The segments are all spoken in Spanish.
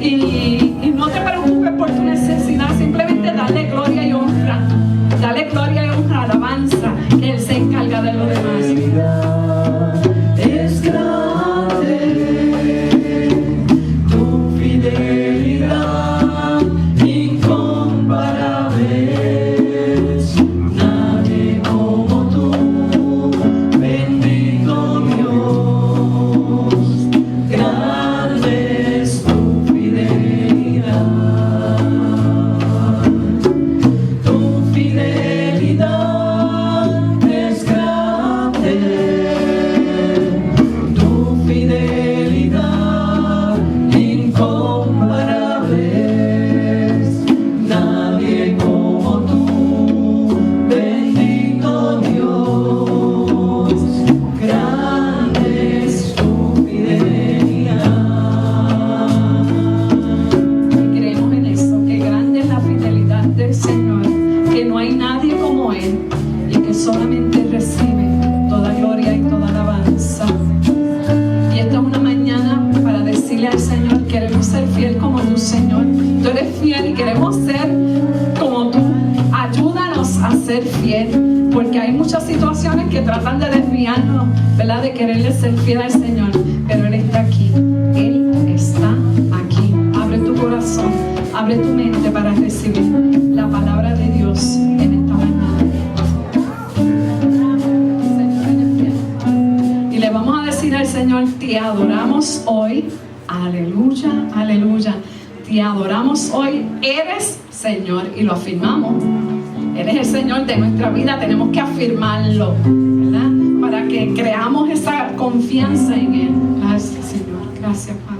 Y no te preocupes por tu necesidad, simplemente dale gloria situaciones que tratan de desviarnos, ¿verdad? De quererle ser fiel al Señor, pero Él está aquí. Él está aquí. Abre tu corazón, abre tu mente para recibir la palabra de Dios en esta mañana. Y le vamos a decir al Señor: te adoramos hoy. Aleluya, aleluya. Te adoramos hoy. Eres Señor, y lo afirmamos. Eres el Señor de nuestra vida. Tenemos que afirmarlo, ¿verdad? Para que creamos esa confianza en Él. Gracias, Señor. Gracias, Padre.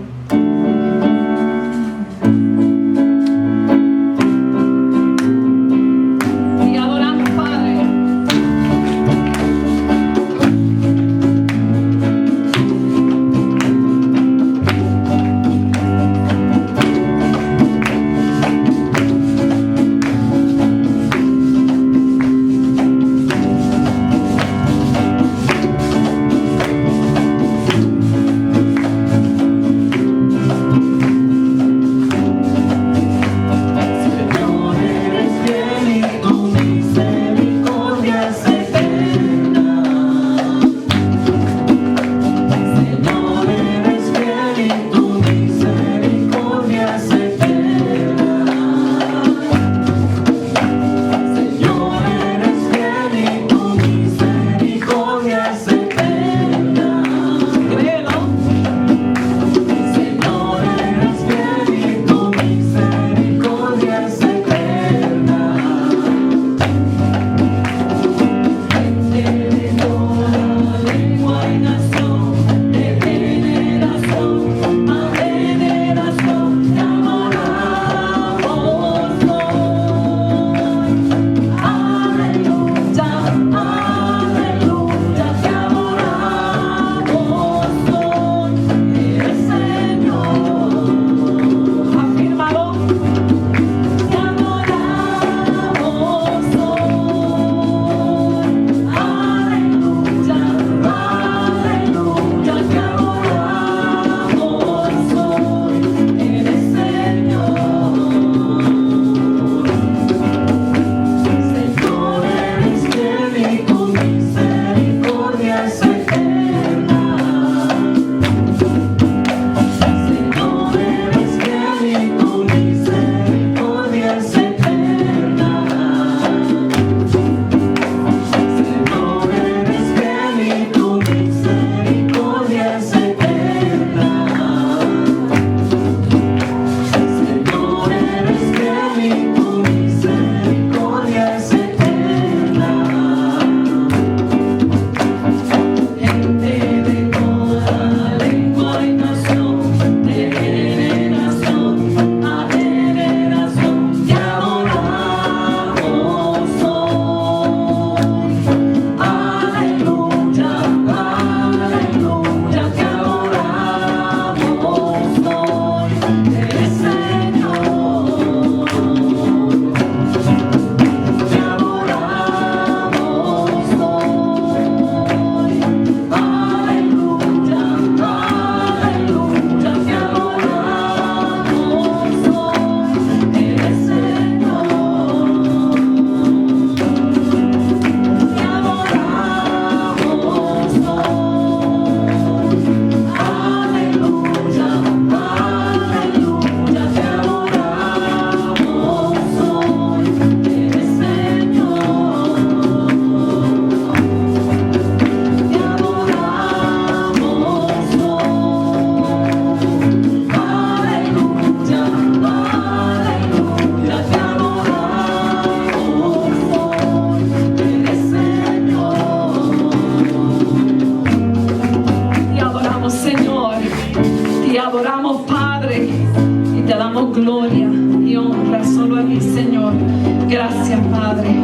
Gracias, Padre.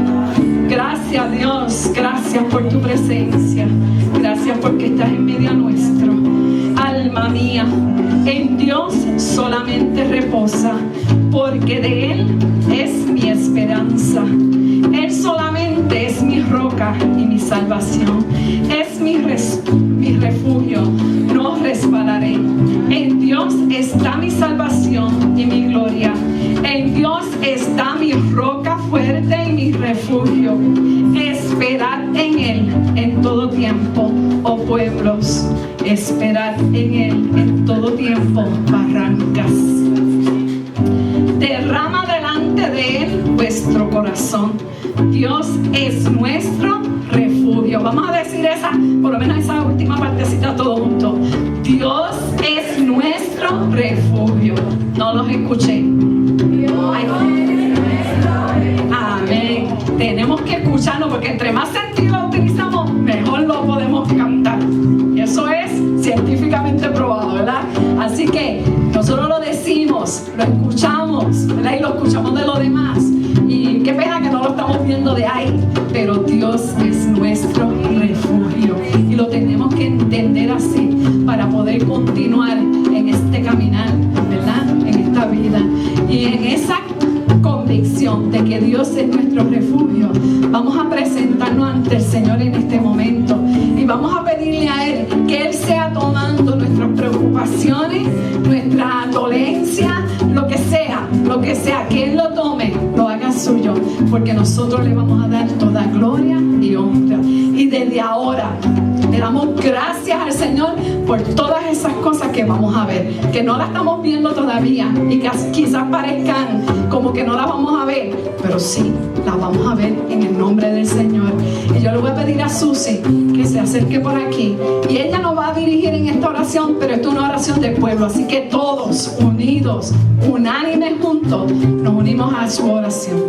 Gracias, Dios. Gracias por tu presencia. Gracias porque estás en medio nuestro. Alma mía, en Dios solamente reposa, porque de Él es mi esperanza. Él solamente es mi roca y mi salvación. Es mi refugio, no resbalaré. En Dios está mi salvación y mi gloria. En Dios está mi roca fuerte y mi refugio. Esperad en Él. En pueblos, esperad en Él en todo tiempo, barrancas. Derrama delante de Él vuestro corazón. Dios es nuestro refugio. Vamos a decir esa, por lo menos esa última partecita todos juntos. Dios es nuestro refugio. No los escuché. Ay. Amén. Tenemos que escucharlo porque entre más sentido lo utilizamos, mejor lo podemos cantar. Y eso es científicamente probado, ¿verdad? Así que nosotros lo decimos, lo escuchamos, ¿verdad? Y lo escuchamos de los demás. Y qué pena que no lo estamos viendo de ahí, pero Dios es nuestro refugio y lo tenemos que entender así para poder continuar en este caminar, ¿verdad? En esta vida. Y en esa convicción de que Dios es nuestro refugio, vamos a presentarnos ante el Señor en este momento y vamos a pedirle a Él que Él sea tomando nuestras preocupaciones, nuestra dolencia, lo que sea, que Él lo tome, lo haga suyo, porque nosotros le vamos a dar toda gloria y honra. Y desde ahora le damos gracias al Señor por todas esas cosas que vamos a ver, que no las estamos viendo todavía y que quizás parezcan como que no las vamos a ver, pero sí, las vamos a ver en el nombre del Señor. Y yo le voy a pedir a Susi que se acerque por aquí y ella nos va a dirigir en esta oración, pero esto es una oración del pueblo, así que todos unidos, unánimes juntos, nos unimos a su oración.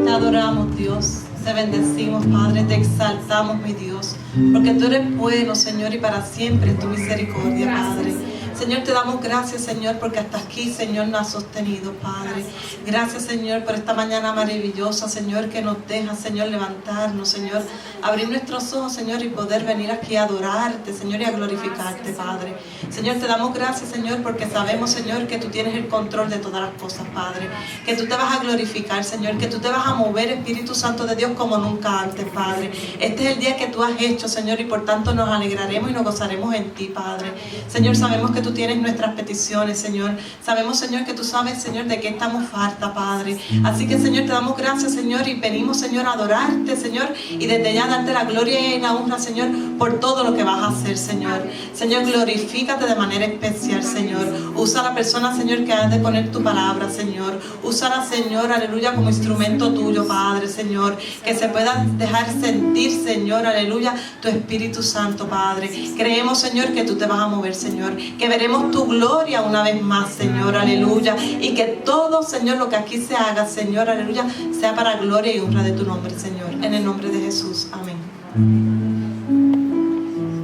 Te adoramos, Dios. Te bendecimos, Padre, te exaltamos, mi Dios, porque tú eres bueno, Señor, y para siempre tu misericordia, Padre. Señor, te damos gracias, Señor, porque hasta aquí, Señor, nos has sostenido, Padre. Gracias, Señor, por esta mañana maravillosa, Señor, que nos deja, Señor, levantarnos, Señor, abrir nuestros ojos, Señor, y poder venir aquí a adorarte, Señor, y a glorificarte, Padre. Señor, te damos gracias, Señor, porque sabemos, Señor, que tú tienes el control de todas las cosas, Padre. Que tú te vas a glorificar, Señor, que tú te vas a mover, Espíritu Santo de Dios, como nunca antes, Padre. Este es el día que tú has hecho, Señor, y por tanto nos alegraremos y nos gozaremos en ti, Padre. Señor, sabemos que tú tienes nuestras peticiones, Señor. Sabemos, Señor, que tú sabes, Señor, de qué estamos falta, Padre. Así que, Señor, te damos gracias, Señor, y venimos, Señor, a adorarte, Señor, y desde ya darte la gloria y la honra, Señor, por todo lo que vas a hacer, Señor. Señor, glorifícate de manera especial, Señor. Usa a la persona, Señor, que ha de poner tu palabra, Señor. Úsala, Señor, aleluya, como instrumento tuyo, Padre, Señor. Que se pueda dejar sentir, Señor, aleluya, tu Espíritu Santo, Padre. Creemos, Señor, que tú te vas a mover, Señor. Que veremos tu gloria una vez más, Señor, aleluya. Y que todo, Señor, lo que aquí se haga, Señor, aleluya, sea para gloria y honra de tu nombre, Señor. En el nombre de Jesús. Amén.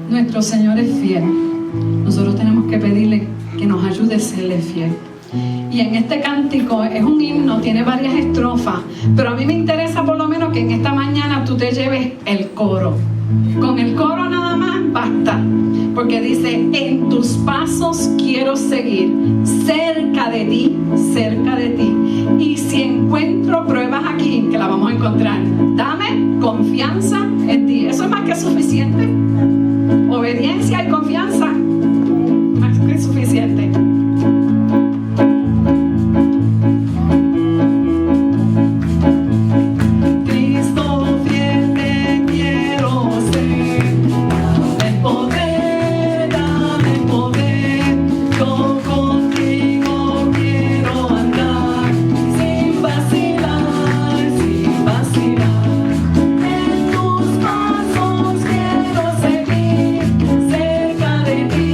Nuestro Señor es fiel. Nosotros tenemos que pedirle que nos ayude a serle fiel. Y en este cántico es un himno, tiene varias estrofas, pero a mí me interesa por lo menos que en esta mañana tú te lleves el coro. Con el coro nada más basta, porque dice: en tus pasos quiero seguir, cerca de ti, cerca de ti. Y si encuentro pruebas aquí, que la vamos a encontrar, dame confianza en ti. Eso es más que suficiente. Obediencia y confianza, más que suficiente. De ti.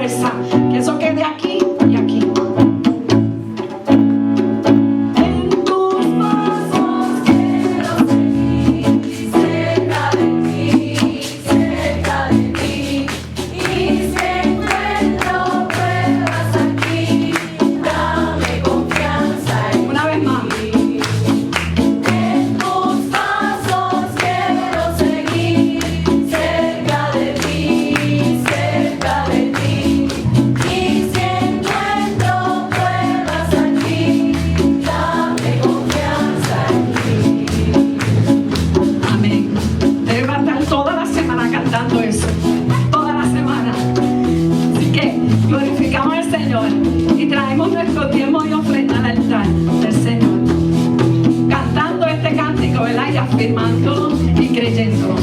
fuerza. Que eso quede aquí y aquí. Y traemos nuestros diezmos y ofrendas al altar del Señor, cantando este cántico, ¿verdad? Y afirmándolo y creyéndolo.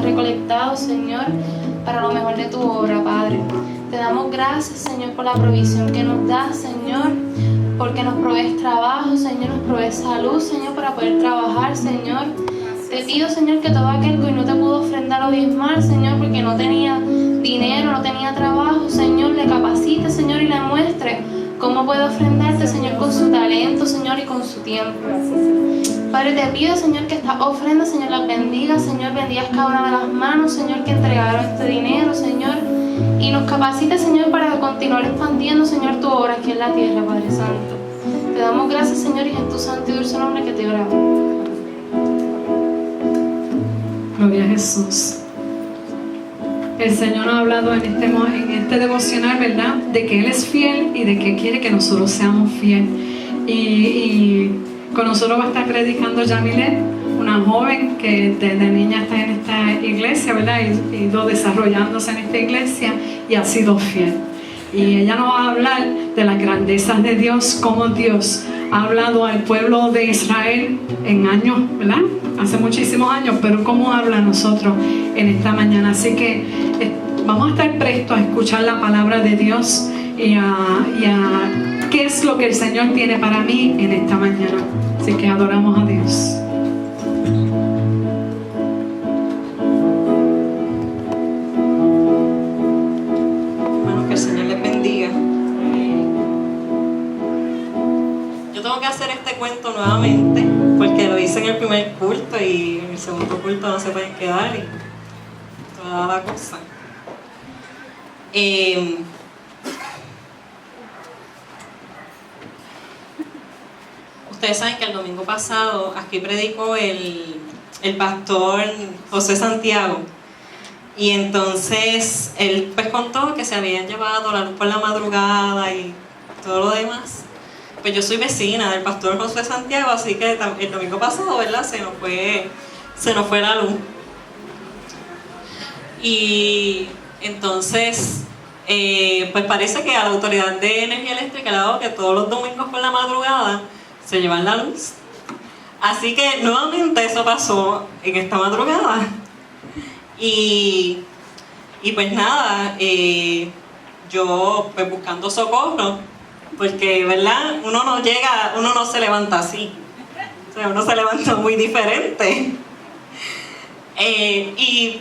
Recolectados, Señor, para lo mejor de tu obra, Padre. Te damos gracias, Señor, por la provisión que nos das, Señor, porque nos provees trabajo, Señor, nos provees salud, Señor, para poder trabajar, Señor. Te pido, Señor, que todo aquel que no te pudo ofrendar o diezmar, Señor, porque no tenía dinero, no tenía trabajo, Señor, le capacite, Señor, y le muestre cómo puede ofrendarte, Señor, con su talento, Señor, y con su tiempo. Padre, te pido, Señor, que esta ofrenda, Señor, las bendiga, Señor, bendigas cada una de las manos, Señor, que entregaron este dinero, Señor, y nos capacite, Señor, para continuar expandiendo, Señor, tu obra aquí en la tierra, Padre Santo. Te damos gracias, Señor, y en tu santo y dulce nombre que te oramos. Gloria a Jesús. El Señor nos ha hablado en este devocional, ¿verdad? De que Él es fiel y de que quiere que nosotros seamos fieles. Y con nosotros va a estar predicando Yamilet, una joven que desde niña está en esta iglesia, ¿verdad? Y ha ido desarrollándose en esta iglesia y ha sido fiel. Y ella nos va a hablar de las grandezas de Dios, cómo Dios ha hablado al pueblo de Israel en años, ¿verdad? Hace muchísimos años, pero cómo habla a nosotros en esta mañana. Así que vamos a estar prestos a escuchar la palabra de Dios y a qué es lo que el Señor tiene para mí en esta mañana. Así que adoramos a Dios. Hermanos, que el Señor les bendiga. Yo tengo que hacer este cuento nuevamente porque lo hice en el primer culto y en el segundo culto no se pueden quedar y toda la cosa. Ustedes saben que el domingo pasado aquí predicó el pastor José Santiago, y entonces él pues contó que se habían llevado la luz por la madrugada y todo lo demás. Pues yo soy vecina del pastor José Santiago, así que el domingo pasado, ¿verdad? Se nos fue la luz. Y entonces pues parece que a la Autoridad de Energía Eléctrica le ha dado que todos los domingos por la madrugada se llevan la luz. Así que nuevamente eso pasó en esta madrugada. Y pues nada, yo pues buscando socorro, porque, ¿verdad? Uno no se levanta así. O sea, uno se levanta muy diferente. Y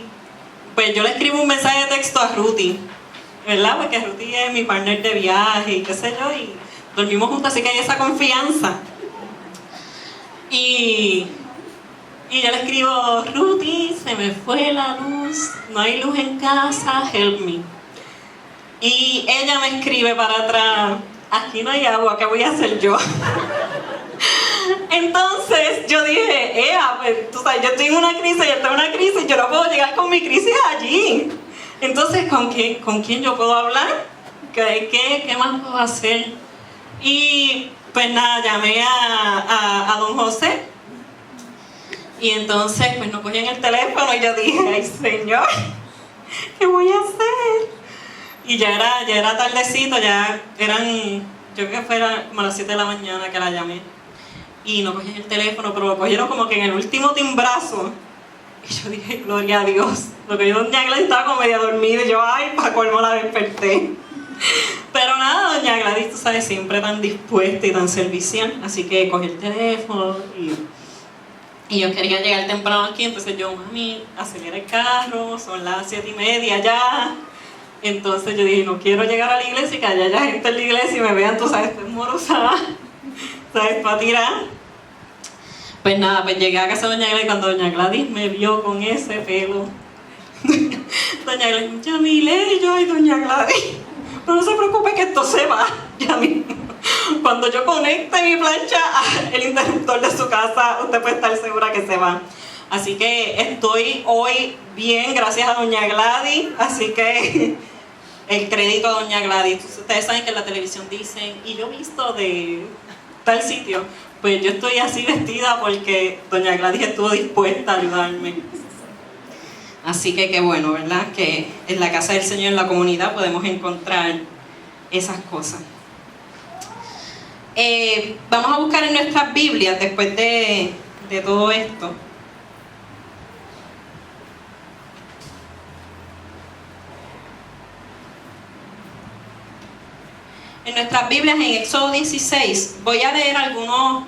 pues yo le escribo un mensaje de texto a Ruthie, ¿verdad? Porque Ruthie es mi partner de viaje y qué sé yo, y dormimos juntos, así que hay esa confianza. Y yo le escribo: Ruthie, se me fue la luz, no hay luz en casa, help me. Y ella me escribe para atrás: aquí no hay agua, ¿qué voy a hacer yo? Entonces yo dije: pues, tú sabes, yo estoy en una crisis, ella está en una crisis, yo no puedo llegar con mi crisis allí. Entonces, ¿con quién yo puedo hablar? ¿Qué más puedo hacer? Y pues nada, llamé a don José. Y entonces, pues no cogían el teléfono y yo dije: ay, Señor, ¿qué voy a hacer? Y ya era tardecito, ya eran, yo creo que fuera como a las 7 de la mañana que la llamé. Y no cogían el teléfono, pero lo cogieron como que en el último timbrazo. Y yo dije: gloria a Dios. Lo que yo, doña Gladys estaba como media dormida y yo, ay, para colmo la desperté. Pero nada, doña Gladys, tú sabes, siempre tan dispuesta y tan servicial. Así que cogí el teléfono y yo quería llegar temprano aquí. Entonces yo: mami, acelera el carro, son las 7:30 ya. Entonces yo dije: no quiero llegar a la iglesia y que haya gente en la iglesia y me vean, tú sabes, estoy morosa, ¿sabes? Para tirar. Pues nada, pues llegué a casa de doña Gladys. Cuando doña Gladys me vio con ese pelo, doña Gladys: Yamile, y yo: ay, doña Gladys, no se preocupe que esto se va ya mismo. Cuando yo conecte mi plancha al interruptor de su casa, usted puede estar segura que se va. Así que estoy hoy bien, gracias a doña Gladys. Así que el crédito a doña Gladys. Ustedes saben que en la televisión dicen: y yo visto de tal sitio. Pues yo estoy así vestida porque doña Gladys estuvo dispuesta a ayudarme. Así que qué bueno, ¿verdad? Que en la casa del Señor, en la comunidad, podemos encontrar esas cosas. Vamos a buscar en nuestras Biblias, después de todo esto. En nuestras Biblias, en Éxodo 16, voy a leer algunos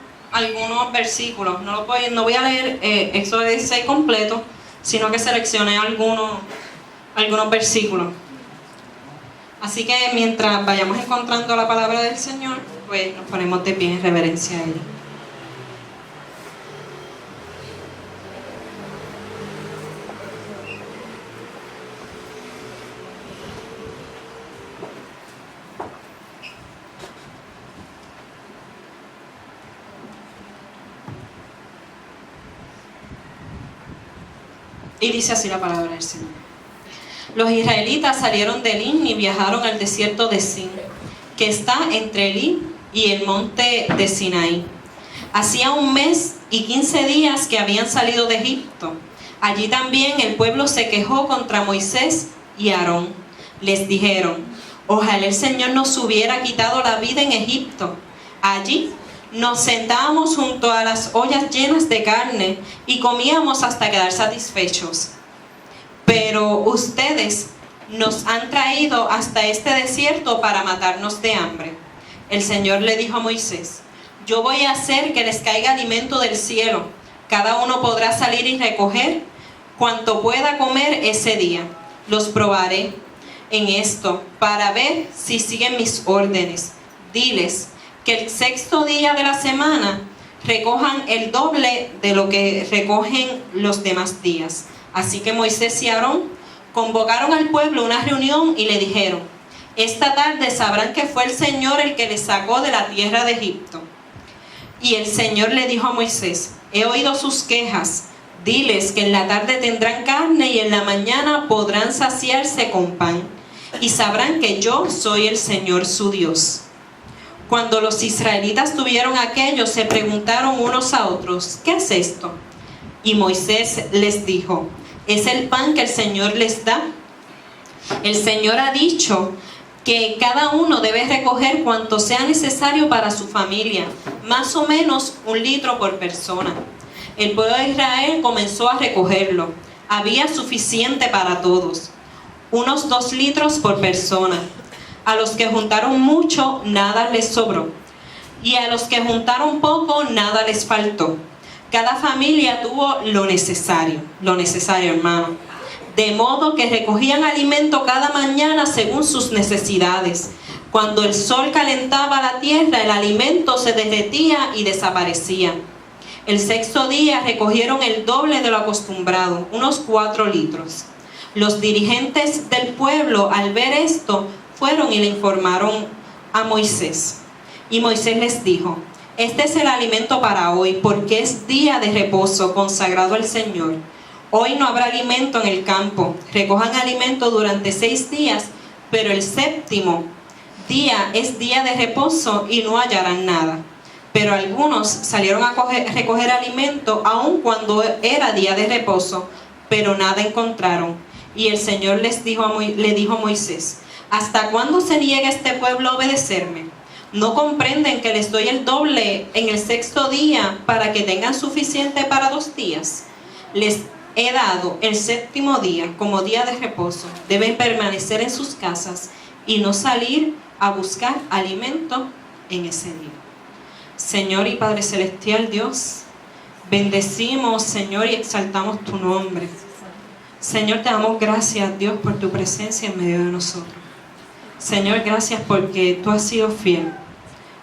versículos. No voy a leer Éxodo 16 completo, sino que seleccioné algunos versículos. Así que mientras vayamos encontrando la palabra del Señor, pues nos ponemos de pie en reverencia a ella. Y dice así la palabra del Señor. Los israelitas salieron de Elim y viajaron al desierto de Sin, que está entre Elim y el monte de Sinaí. Hacía 1 mes y 15 días que habían salido de Egipto. Allí también el pueblo se quejó contra Moisés y Aarón. Les dijeron: ojalá el Señor nos hubiera quitado la vida en Egipto. Allí nos sentábamos junto a las ollas llenas de carne y comíamos hasta quedar satisfechos. Pero ustedes nos han traído hasta este desierto para matarnos de hambre. El Señor le dijo a Moisés: yo voy a hacer que les caiga alimento del cielo. Cada uno podrá salir y recoger cuanto pueda comer ese día. Los probaré en esto para ver si siguen mis órdenes. Diles que el 6º día de la semana recojan el doble de lo que recogen los demás días. Así que Moisés y Aarón convocaron al pueblo a una reunión y le dijeron: esta tarde sabrán que fue el Señor el que les sacó de la tierra de Egipto. Y el Señor le dijo a Moisés: he oído sus quejas. Diles que en la tarde tendrán carne y en la mañana podrán saciarse con pan. Y sabrán que yo soy el Señor su Dios. Cuando los israelitas tuvieron aquello, se preguntaron unos a otros: ¿qué es esto? Y Moisés les dijo: es el pan que el Señor les da. El Señor ha dicho que cada uno debe recoger cuanto sea necesario para su familia, más o menos 1 litro por persona. El pueblo de Israel comenzó a recogerlo. Había suficiente para todos, unos 2 litros por persona. A los que juntaron mucho, nada les sobró. Y a los que juntaron poco, nada les faltó. Cada familia tuvo lo necesario, hermano. De modo que recogían alimento cada mañana según sus necesidades. Cuando el sol calentaba la tierra, el alimento se derretía y desaparecía. El sexto día recogieron el doble de lo acostumbrado, unos 4 litros. Los dirigentes del pueblo, al ver esto, fueron y le informaron a Moisés. Y Moisés les dijo: este es el alimento para hoy, porque es día de reposo consagrado al Señor. Hoy no habrá alimento en el campo. Recojan alimento durante 6 días, pero el séptimo día es día de reposo y no hallarán nada. Pero algunos salieron a recoger alimento aun cuando era día de reposo, pero nada encontraron. Y el Señor le dijo a Moisés: ¿hasta cuándo se niega este pueblo a obedecerme? ¿No comprenden que les doy el doble en el sexto día para que tengan suficiente para 2 días? Les he dado el séptimo día como día de reposo. Deben permanecer en sus casas y no salir a buscar alimento en ese día. Señor y Padre Celestial Dios, bendecimos, Señor, y exaltamos tu nombre. Señor, te damos gracias, Dios, por tu presencia en medio de nosotros. Señor, gracias porque tú has sido fiel.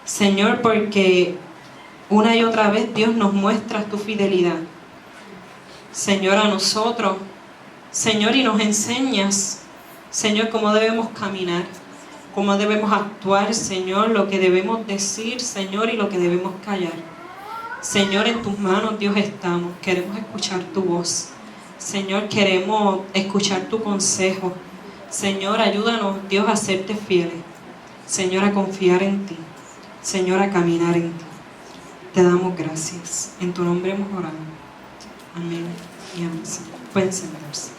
Señor, porque una y otra vez, Dios, nos muestras tu fidelidad. Señor, a nosotros, Señor, y nos enseñas, Señor, cómo debemos caminar, cómo debemos actuar, Señor, lo que debemos decir, Señor, y lo que debemos callar. Señor, en tus manos, Dios, estamos. Queremos escuchar tu voz. Señor, queremos escuchar tu consejo. Señor, ayúdanos, Dios, a serte fieles. Señor, a confiar en ti. Señor, a caminar en ti. Te damos gracias. En tu nombre hemos orado. Amén y amén. Pueden sentarse.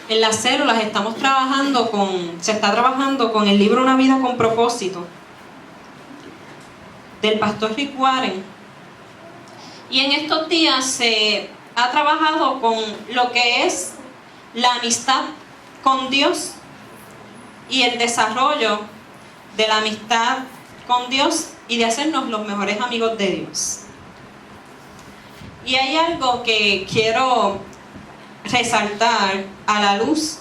En las células se está trabajando con el libro Una vida con propósito del pastor Rick Warren. Y en estos días se ha trabajado con lo que es la amistad con Dios y el desarrollo de la amistad con Dios y de hacernos los mejores amigos de Dios. Y hay algo que quiero resaltar a la luz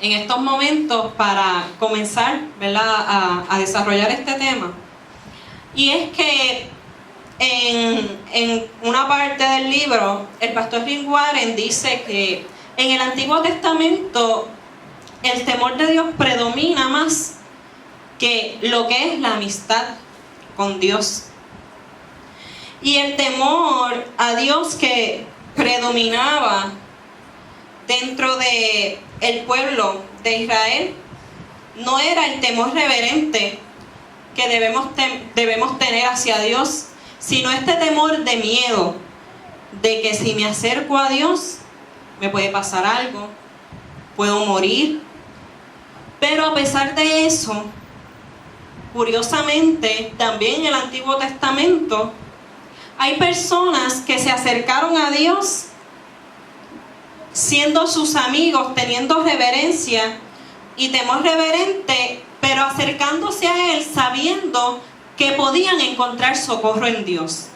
en estos momentos para comenzar, ¿verdad?, a desarrollar este tema. Y es que en una parte del libro, el pastor Rick Warren dice que en el Antiguo Testamento el temor de Dios predomina más que lo que es la amistad con Dios. Y el temor a Dios que predominaba dentro de el pueblo de Israel no era el temor reverente que debemos tener hacia Dios, sino este temor de miedo, de que si me acerco a Dios, me puede pasar algo, puedo morir. Pero a pesar de eso, curiosamente, también en el Antiguo Testamento, hay personas que se acercaron a Dios siendo sus amigos, teniendo reverencia y temor reverente, pero acercándose a Él sabiendo que podían encontrar socorro en Dios,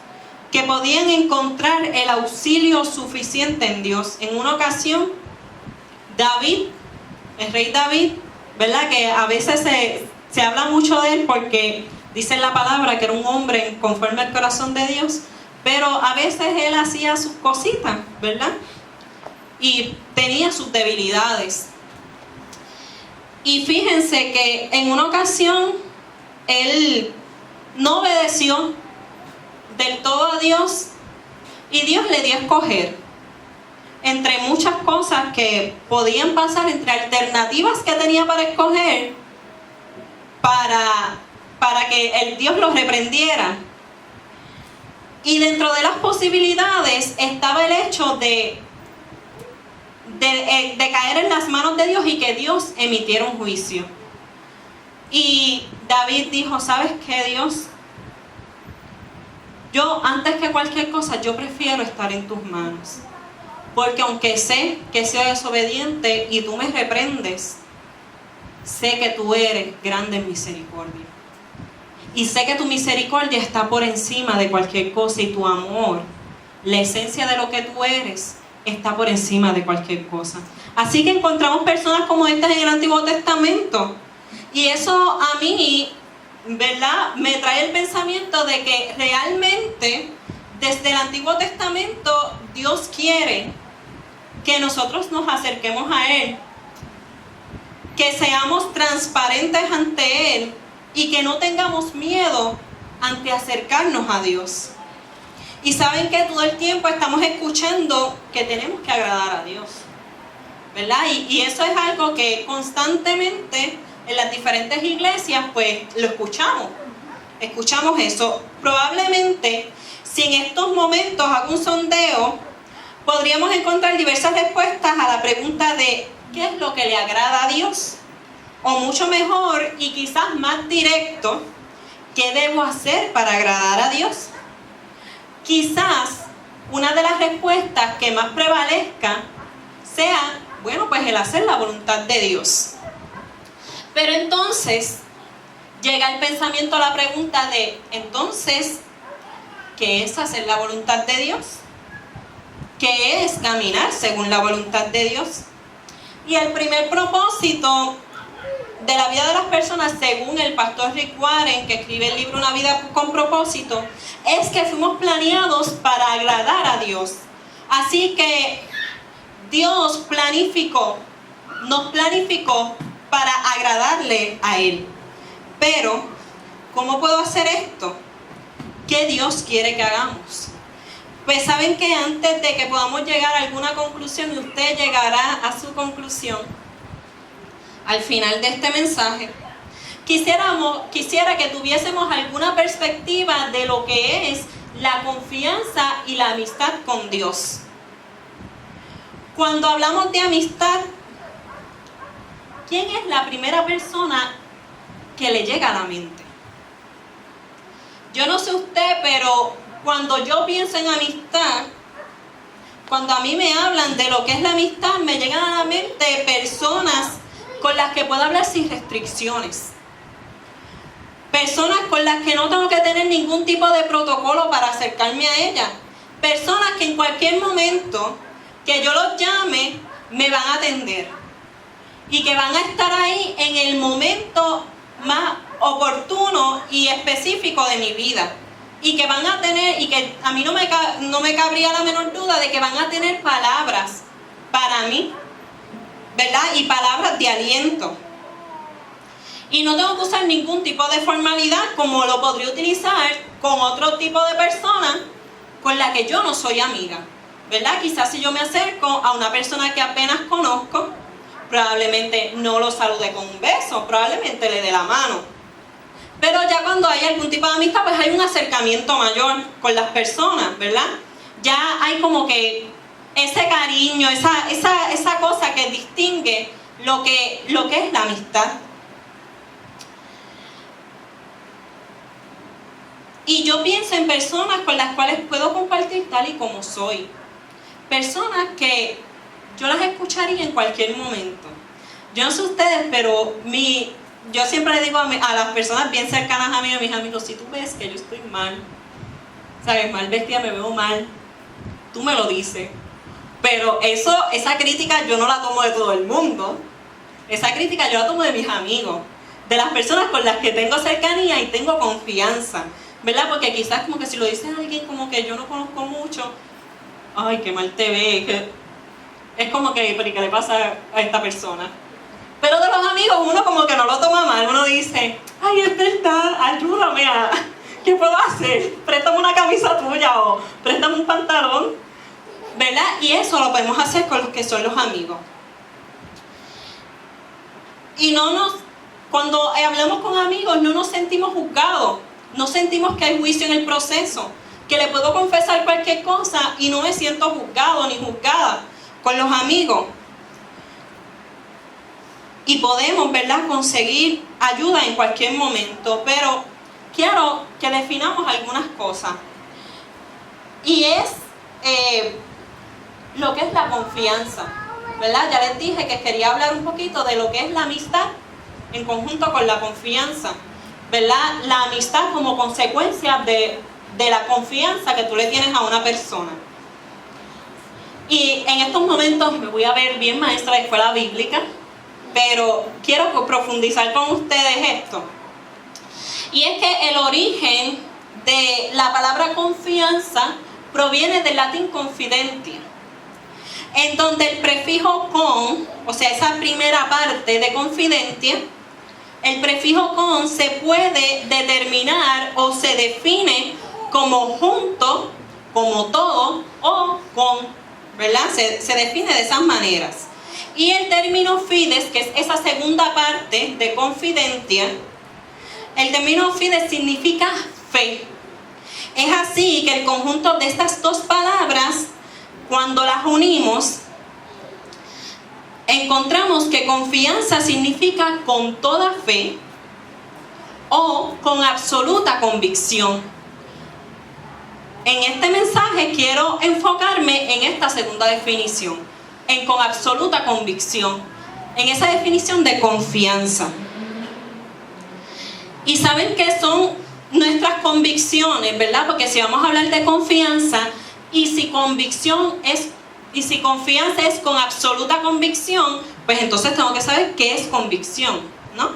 que podían encontrar el auxilio suficiente en Dios. En una ocasión, David, el rey David, ¿verdad?, que a veces se habla mucho de él porque dice la palabra que era un hombre conforme al corazón de Dios, pero a veces él hacía sus cositas, ¿verdad?, y tenía sus debilidades. Y fíjense que en una ocasión él no obedeció del todo a Dios y Dios le dio a escoger entre muchas cosas que podían pasar, entre alternativas que tenía para escoger para que el Dios los reprendiera. Y dentro de las posibilidades estaba el hecho de caer en las manos de Dios y que Dios emitiera un juicio. Y David dijo: ¿sabes qué, Dios? Yo, antes que cualquier cosa, yo prefiero estar en tus manos. Porque aunque sé que soy desobediente y tú me reprendes, sé que tú eres grande en misericordia. Y sé que tu misericordia está por encima de cualquier cosa y tu amor, la esencia de lo que tú eres, está por encima de cualquier cosa. Así que encontramos personas como estas en el Antiguo Testamento. Y eso a mí, ¿verdad?, me trae el pensamiento de que realmente desde el Antiguo Testamento Dios quiere que nosotros nos acerquemos a Él, que seamos transparentes ante Él y que no tengamos miedo ante acercarnos a Dios. Y saben que todo el tiempo estamos escuchando que tenemos que agradar a Dios, ¿verdad? Y eso es algo que constantemente en las diferentes iglesias pues lo escuchamos eso. Probablemente si en estos momentos hago un sondeo, podríamos encontrar diversas respuestas a la pregunta de ¿qué es lo que le agrada a Dios? O mucho mejor y quizás más directo, ¿qué debo hacer para agradar a Dios? Quizás una de las respuestas que más prevalezca sea, bueno, pues el hacer la voluntad de Dios. Pero entonces llega el pensamiento a la pregunta de, entonces, ¿qué es hacer la voluntad de Dios? ¿Qué es caminar según la voluntad de Dios? Y el primer propósito de la vida de las personas, según el pastor Rick Warren, que escribe el libro Una vida con propósito, es que fuimos planeados para agradar a Dios. Así que Dios nos planificó para agradarle a Él. Pero, ¿cómo puedo hacer esto? ¿Qué Dios quiere que hagamos? Pues saben que antes de que podamos llegar a alguna conclusión, y usted llegará a su conclusión al final de este mensaje, quisiera que tuviésemos alguna perspectiva de lo que es la confianza y la amistad con Dios. Cuando hablamos de amistad, ¿quién es la primera persona que le llega a la mente? Yo no sé usted, pero cuando yo pienso en amistad, cuando a mí me hablan de lo que es la amistad, me llegan a la mente personas con las que puedo hablar sin restricciones. Personas con las que no tengo que tener ningún tipo de protocolo para acercarme a ellas. Personas que en cualquier momento que yo los llame, me van a atender. Y que van a estar ahí en el momento más oportuno y específico de mi vida. Y que van a tener, y que a mí no me cabría la menor duda de que van a tener palabras para mí, ¿verdad? Y palabras de aliento. Y no tengo que usar ningún tipo de formalidad como lo podría utilizar con otro tipo de persona con la que yo no soy amiga, ¿verdad? Quizás si yo me acerco a una persona que apenas conozco, probablemente no lo salude con un beso, probablemente le dé la mano. Pero ya cuando hay algún tipo de amistad, pues hay un acercamiento mayor con las personas, ¿verdad? Ya hay como que ese cariño, esa cosa que distingue lo que es la amistad. Y yo pienso en personas con las cuales puedo compartir tal y como soy. Personas que yo las escucharía en cualquier momento. Yo no sé ustedes, pero yo siempre le digo a las personas bien cercanas a mí, a mis amigos, si tú ves que yo estoy mal, ¿sabes? Mal vestida, me veo mal, tú me lo dices. Pero esa crítica yo no la tomo de todo el mundo. Esa crítica yo la tomo de mis amigos, de las personas con las que tengo cercanía y tengo confianza, ¿verdad? Porque quizás como que si lo dice alguien como que yo no conozco mucho, ay, qué mal te ve, es como que, ¿pero qué le pasa a esta persona? Pero de los amigos uno como que no lo toma mal, uno dice, ay, es verdad, ayúdame ¿qué puedo hacer? Préstame una camisa tuya o préstame un pantalón, ¿verdad? Y eso lo podemos hacer con los que son los amigos. Y cuando hablamos con amigos no nos sentimos juzgados, no sentimos que hay juicio en el proceso, que le puedo confesar cualquier cosa y no me siento juzgado ni juzgada con los amigos. Y podemos, ¿verdad?, conseguir ayuda en cualquier momento, pero quiero que definamos algunas cosas. Y es lo que es la confianza, ¿verdad? Ya les dije que quería hablar un poquito de lo que es la amistad en conjunto con la confianza, ¿verdad? La amistad como consecuencia de la confianza que tú le tienes a una persona. Y en estos momentos me voy a ver bien maestra de escuela bíblica, pero quiero profundizar con ustedes esto. Y es que el origen de la palabra confianza proviene del latín confidentia, en donde el prefijo con, o sea, esa primera parte de confidentia, el prefijo con se puede determinar o se define como junto, como todo o con, ¿verdad? Se define de esas maneras. Y el término fides, que es esa segunda parte de confidentia, el término fides significa fe. Es así que el conjunto de estas dos palabras, cuando las unimos, encontramos que confianza significa con toda fe o con absoluta convicción. En este mensaje quiero enfocarme en esta segunda definición, en con absoluta convicción, en esa definición de confianza. Y saben qué son nuestras convicciones, ¿verdad? Porque si vamos a hablar de confianza, y si confianza es con absoluta convicción, pues entonces tengo que saber qué es convicción, ¿no?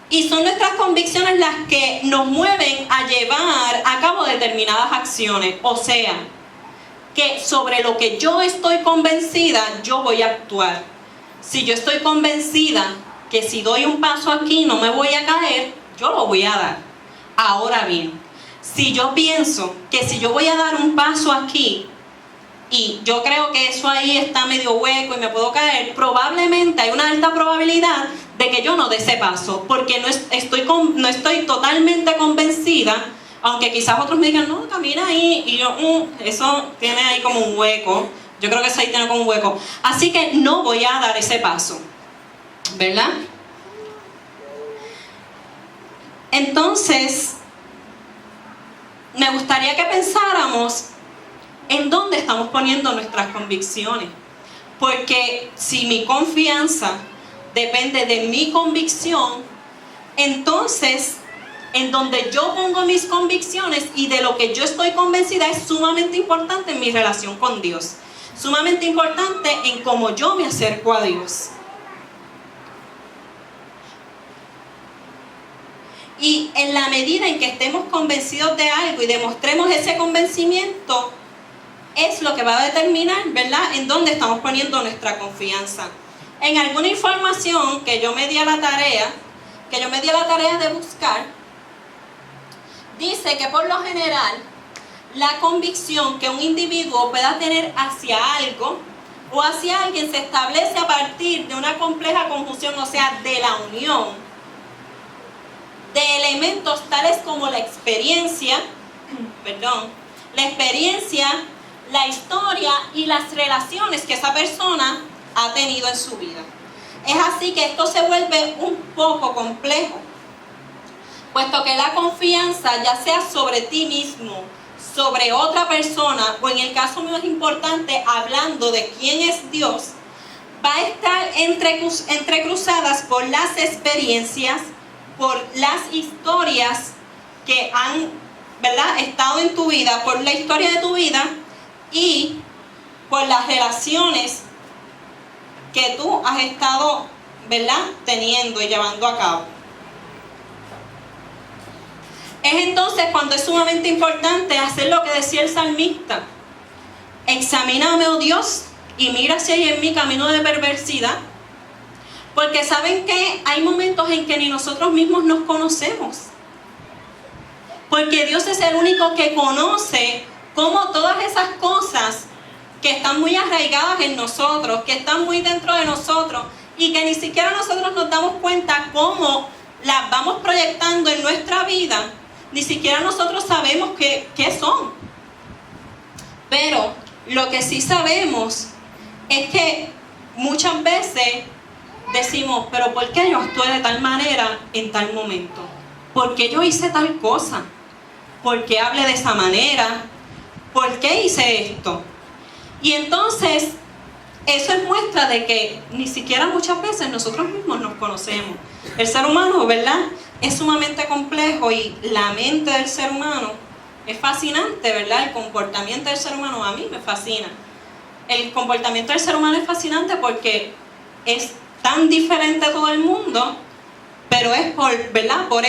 Y son nuestras convicciones las que nos mueven a llevar a cabo determinadas acciones. O sea, que sobre lo que yo estoy convencida, yo voy a actuar. Si yo estoy convencida que si doy un paso aquí no me voy a caer, yo lo voy a dar. Ahora bien, si yo pienso que si yo voy a dar un paso aquí y yo creo que eso ahí está medio hueco y me puedo caer, probablemente hay una alta probabilidad de que yo no dé ese paso, porque no estoy totalmente convencida, aunque quizás otros me digan, no, camina ahí, y yo, eso tiene ahí como un hueco, yo creo que eso ahí tiene como un hueco, así que no voy a dar ese paso, ¿verdad? Entonces, me gustaría que pensáramos en dónde estamos poniendo nuestras convicciones, porque si mi confianza depende de mi convicción, entonces en donde yo pongo mis convicciones y de lo que yo estoy convencida es sumamente importante en mi relación con Dios, sumamente importante en cómo yo me acerco a Dios. Y en la medida en que estemos convencidos de algo y demostremos ese convencimiento, es lo que va a determinar, ¿verdad?, en dónde estamos poniendo nuestra confianza. En alguna información que yo me di a la tarea de buscar, dice que por lo general la convicción que un individuo pueda tener hacia algo o hacia alguien se establece a partir de una compleja conjunción, o sea, de la unión de elementos tales como la experiencia, la historia y las relaciones que esa persona ha tenido en su vida. Es así que esto se vuelve un poco complejo, puesto que la confianza, ya sea sobre ti mismo, sobre otra persona, o en el caso más importante, hablando de quién es Dios, va a estar entrecruzadas por las experiencias, por las historias que han, ¿verdad?, estado en tu vida, por la historia de tu vida y por las relaciones que tú has estado, ¿verdad?, teniendo y llevando a cabo. Es entonces cuando es sumamente importante hacer lo que decía el salmista: examíname, oh Dios, y mira si hay en mí camino de perversidad. Porque saben que hay momentos en que ni nosotros mismos nos conocemos. Porque Dios es el único que conoce cómo todas esas cosas que están muy arraigadas en nosotros, que están muy dentro de nosotros y que ni siquiera nosotros nos damos cuenta cómo las vamos proyectando en nuestra vida, ni siquiera nosotros sabemos qué son. Pero lo que sí sabemos es que muchas veces decimos, pero ¿por qué yo actué de tal manera en tal momento? ¿Por qué yo hice tal cosa? ¿Por qué hablé de esa manera? ¿Por qué hice esto? Y entonces, eso es muestra de que ni siquiera muchas veces nosotros mismos nos conocemos. El ser humano, ¿verdad?, es sumamente complejo y la mente del ser humano es fascinante, ¿verdad? El comportamiento del ser humano a mí me fascina. El comportamiento del ser humano es fascinante porque es tan diferente a todo el mundo, pero es ¿verdad?, por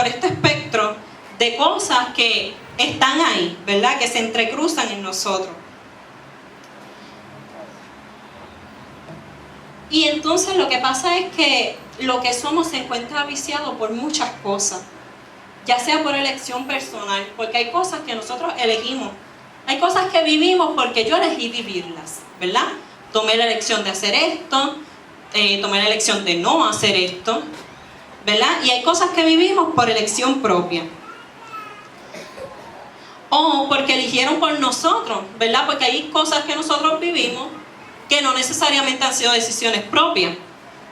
este espectro de cosas que están ahí, ¿verdad?, que se entrecruzan en nosotros. Y entonces lo que pasa es que lo que somos se encuentra viciado por muchas cosas, ya sea por elección personal, porque hay cosas que nosotros elegimos, hay cosas que vivimos porque yo elegí vivirlas, ¿verdad? Tomé la elección de hacer esto, tomé la elección de no hacer esto, ¿verdad? Y hay cosas que vivimos por elección propia. O porque eligieron por nosotros, ¿verdad? Porque hay cosas que nosotros vivimos que no necesariamente han sido decisiones propias,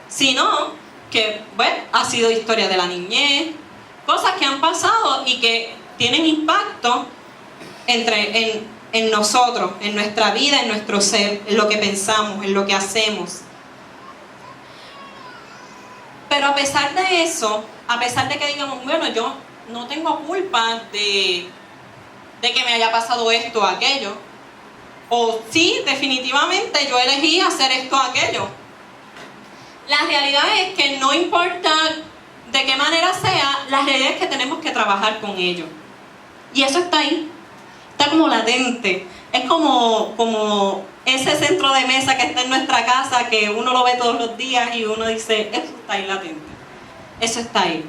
sino que, bueno, ha sido historia de la niñez, cosas que han pasado y que tienen impacto en nosotros, en nuestra vida, en nuestro ser, en lo que pensamos, en lo que hacemos. Pero a pesar de eso, a pesar de que digamos, bueno, yo no tengo culpa de que me haya pasado esto o aquello, o sí, definitivamente yo elegí hacer esto o aquello, la realidad es que no importa de qué manera sea, la realidad es que tenemos que trabajar con ello. Y eso está ahí, está como latente. Es como ese centro de mesa que está en nuestra casa, que uno lo ve todos los días y uno dice, eso está ahí latente, eso está ahí.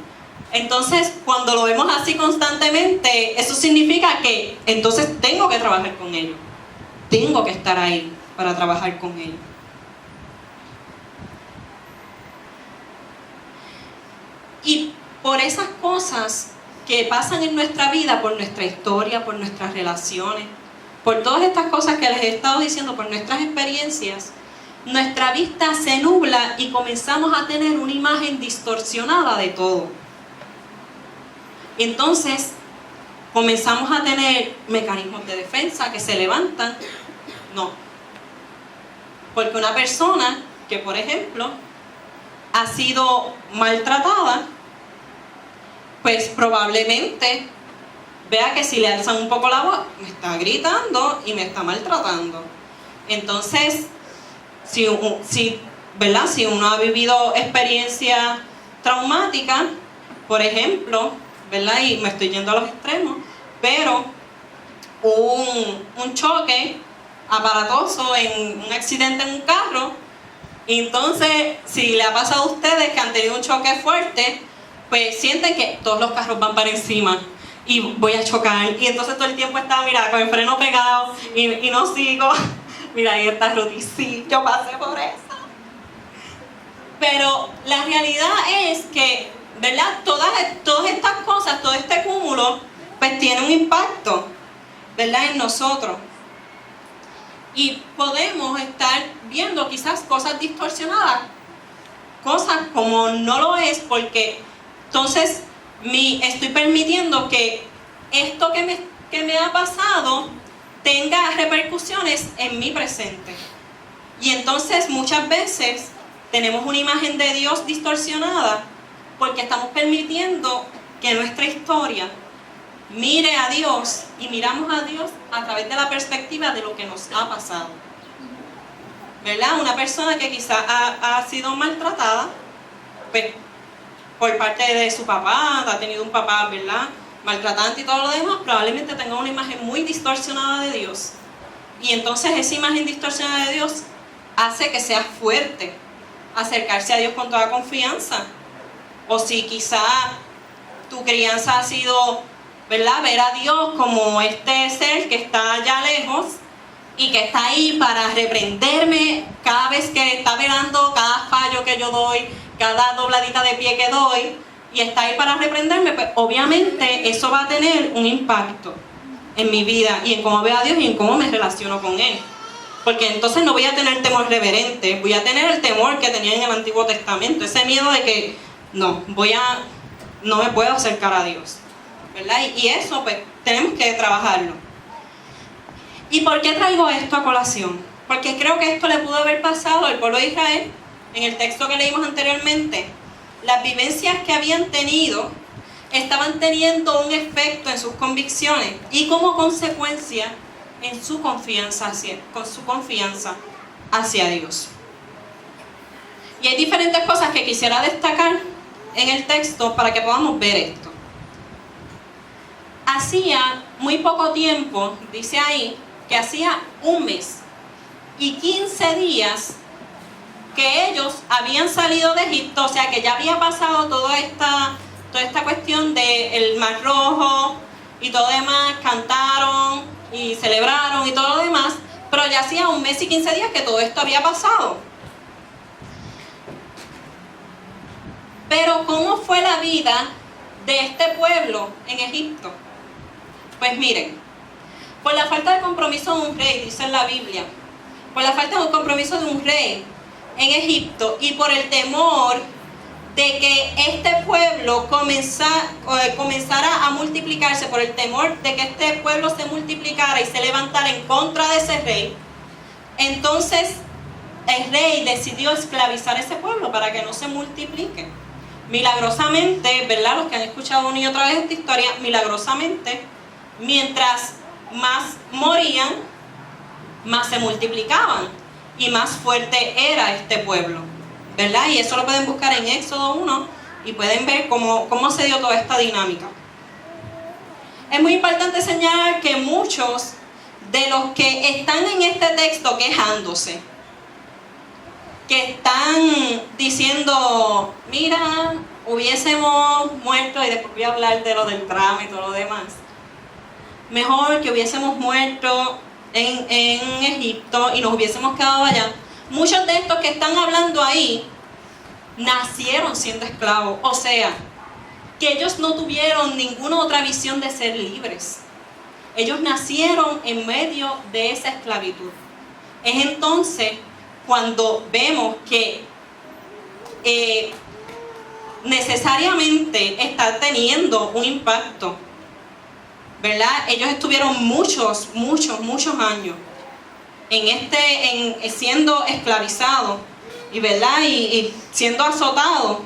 Entonces, cuando lo vemos así constantemente, eso significa que entonces tengo que trabajar con ello. Tengo que estar ahí para trabajar con ello. Y por esas cosas que pasan en nuestra vida, por nuestra historia, por nuestras relaciones, por todas estas cosas que les he estado diciendo, por nuestras experiencias, nuestra vista se nubla y comenzamos a tener una imagen distorsionada de todo. Entonces, comenzamos a tener mecanismos de defensa que se levantan. No. Porque una persona que, por ejemplo, ha sido maltratada, pues probablemente vea que si le alzan un poco la voz, me está gritando y me está maltratando. Entonces, ¿verdad?, si uno ha vivido experiencias traumáticas, por ejemplo, ¿verdad?, y me estoy yendo a los extremos, pero un choque aparatoso en un accidente en un carro, y entonces si le ha pasado a ustedes que han tenido un choque fuerte, pues sienten que todos los carros van para encima y voy a chocar, y entonces todo el tiempo está, mira, con el freno pegado y no sigo. Mira, ahí está Ruti, sí, yo pasé por eso. Pero la realidad es que, ¿verdad?, todas estas cosas, todo este cúmulo, pues tiene un impacto, ¿verdad?, en nosotros. Y podemos estar viendo quizás cosas distorsionadas, cosas como no lo es, porque entonces estoy permitiendo que esto que me ha pasado tenga repercusiones en mi presente. Y entonces muchas veces tenemos una imagen de Dios distorsionada porque estamos permitiendo que nuestra historia mire a Dios y miramos a Dios a través de la perspectiva de lo que nos ha pasado, ¿verdad? Una persona que quizá ha sido maltratada, pues, por parte de su papá, ha tenido un papá, ¿verdad?, maltratante y todo lo demás, probablemente tenga una imagen muy distorsionada de Dios. Y entonces esa imagen distorsionada de Dios hace que sea fuerte acercarse a Dios con toda confianza. O si quizá tu crianza ha sido, ¿verdad?, ver a Dios como este ser que está allá lejos y que está ahí para reprenderme cada vez que está mirando cada fallo que yo doy, cada dobladita de pie que doy, y está ahí para reprenderme, pues obviamente eso va a tener un impacto en mi vida y en cómo veo a Dios y en cómo me relaciono con Él. Porque entonces no voy a tener temor reverente, voy a tener el temor que tenía en el Antiguo Testamento, ese miedo de que no me puedo acercar a Dios, ¿verdad? Y eso pues tenemos que trabajarlo. ¿Y por qué traigo esto a colación? Porque creo que esto le pudo haber pasado al pueblo de Israel en el texto que leímos anteriormente. Las vivencias que habían tenido estaban teniendo un efecto en sus convicciones y como consecuencia en su confianza hacia Dios. Y hay diferentes cosas que quisiera destacar en el texto para que podamos ver esto. Hacía muy poco tiempo, dice ahí, que hacía 1 mes y 15 días que ellos habían salido de Egipto, o sea que ya había pasado toda esta cuestión del Mar Rojo y todo demás, cantaron y celebraron y todo lo demás, pero ya hacía 1 mes y 15 días que todo esto había pasado. Pero ¿cómo fue la vida de este pueblo en Egipto? Pues miren, por la falta de compromiso de un rey, dice en la Biblia, por la falta de un compromiso de un rey en Egipto y por el temor de que este pueblo comenzara a multiplicarse, por el temor de que este pueblo se multiplicara y se levantara en contra de ese rey, entonces el rey decidió esclavizar a ese pueblo para que no se multiplique. Milagrosamente, ¿verdad? Los que han escuchado una y otra vez esta historia, milagrosamente, mientras más morían, más se multiplicaban y más fuerte era este pueblo, ¿verdad? Y eso lo pueden buscar en Éxodo 1 y pueden ver cómo se dio toda esta dinámica. Es muy importante señalar que muchos de los que están en este texto quejándose, que están diciendo, mira, hubiésemos muerto, y después voy a hablar de lo del drama y todo lo demás, mejor que hubiésemos muerto en Egipto y nos hubiésemos quedado allá. Muchos de estos que están hablando ahí nacieron siendo esclavos, o sea, que ellos no tuvieron ninguna otra visión de ser libres. Ellos nacieron en medio de esa esclavitud. Es entonces cuando vemos que necesariamente está teniendo un impacto, ¿verdad? Ellos estuvieron muchos años siendo esclavizados y, ¿verdad? Y siendo azotados.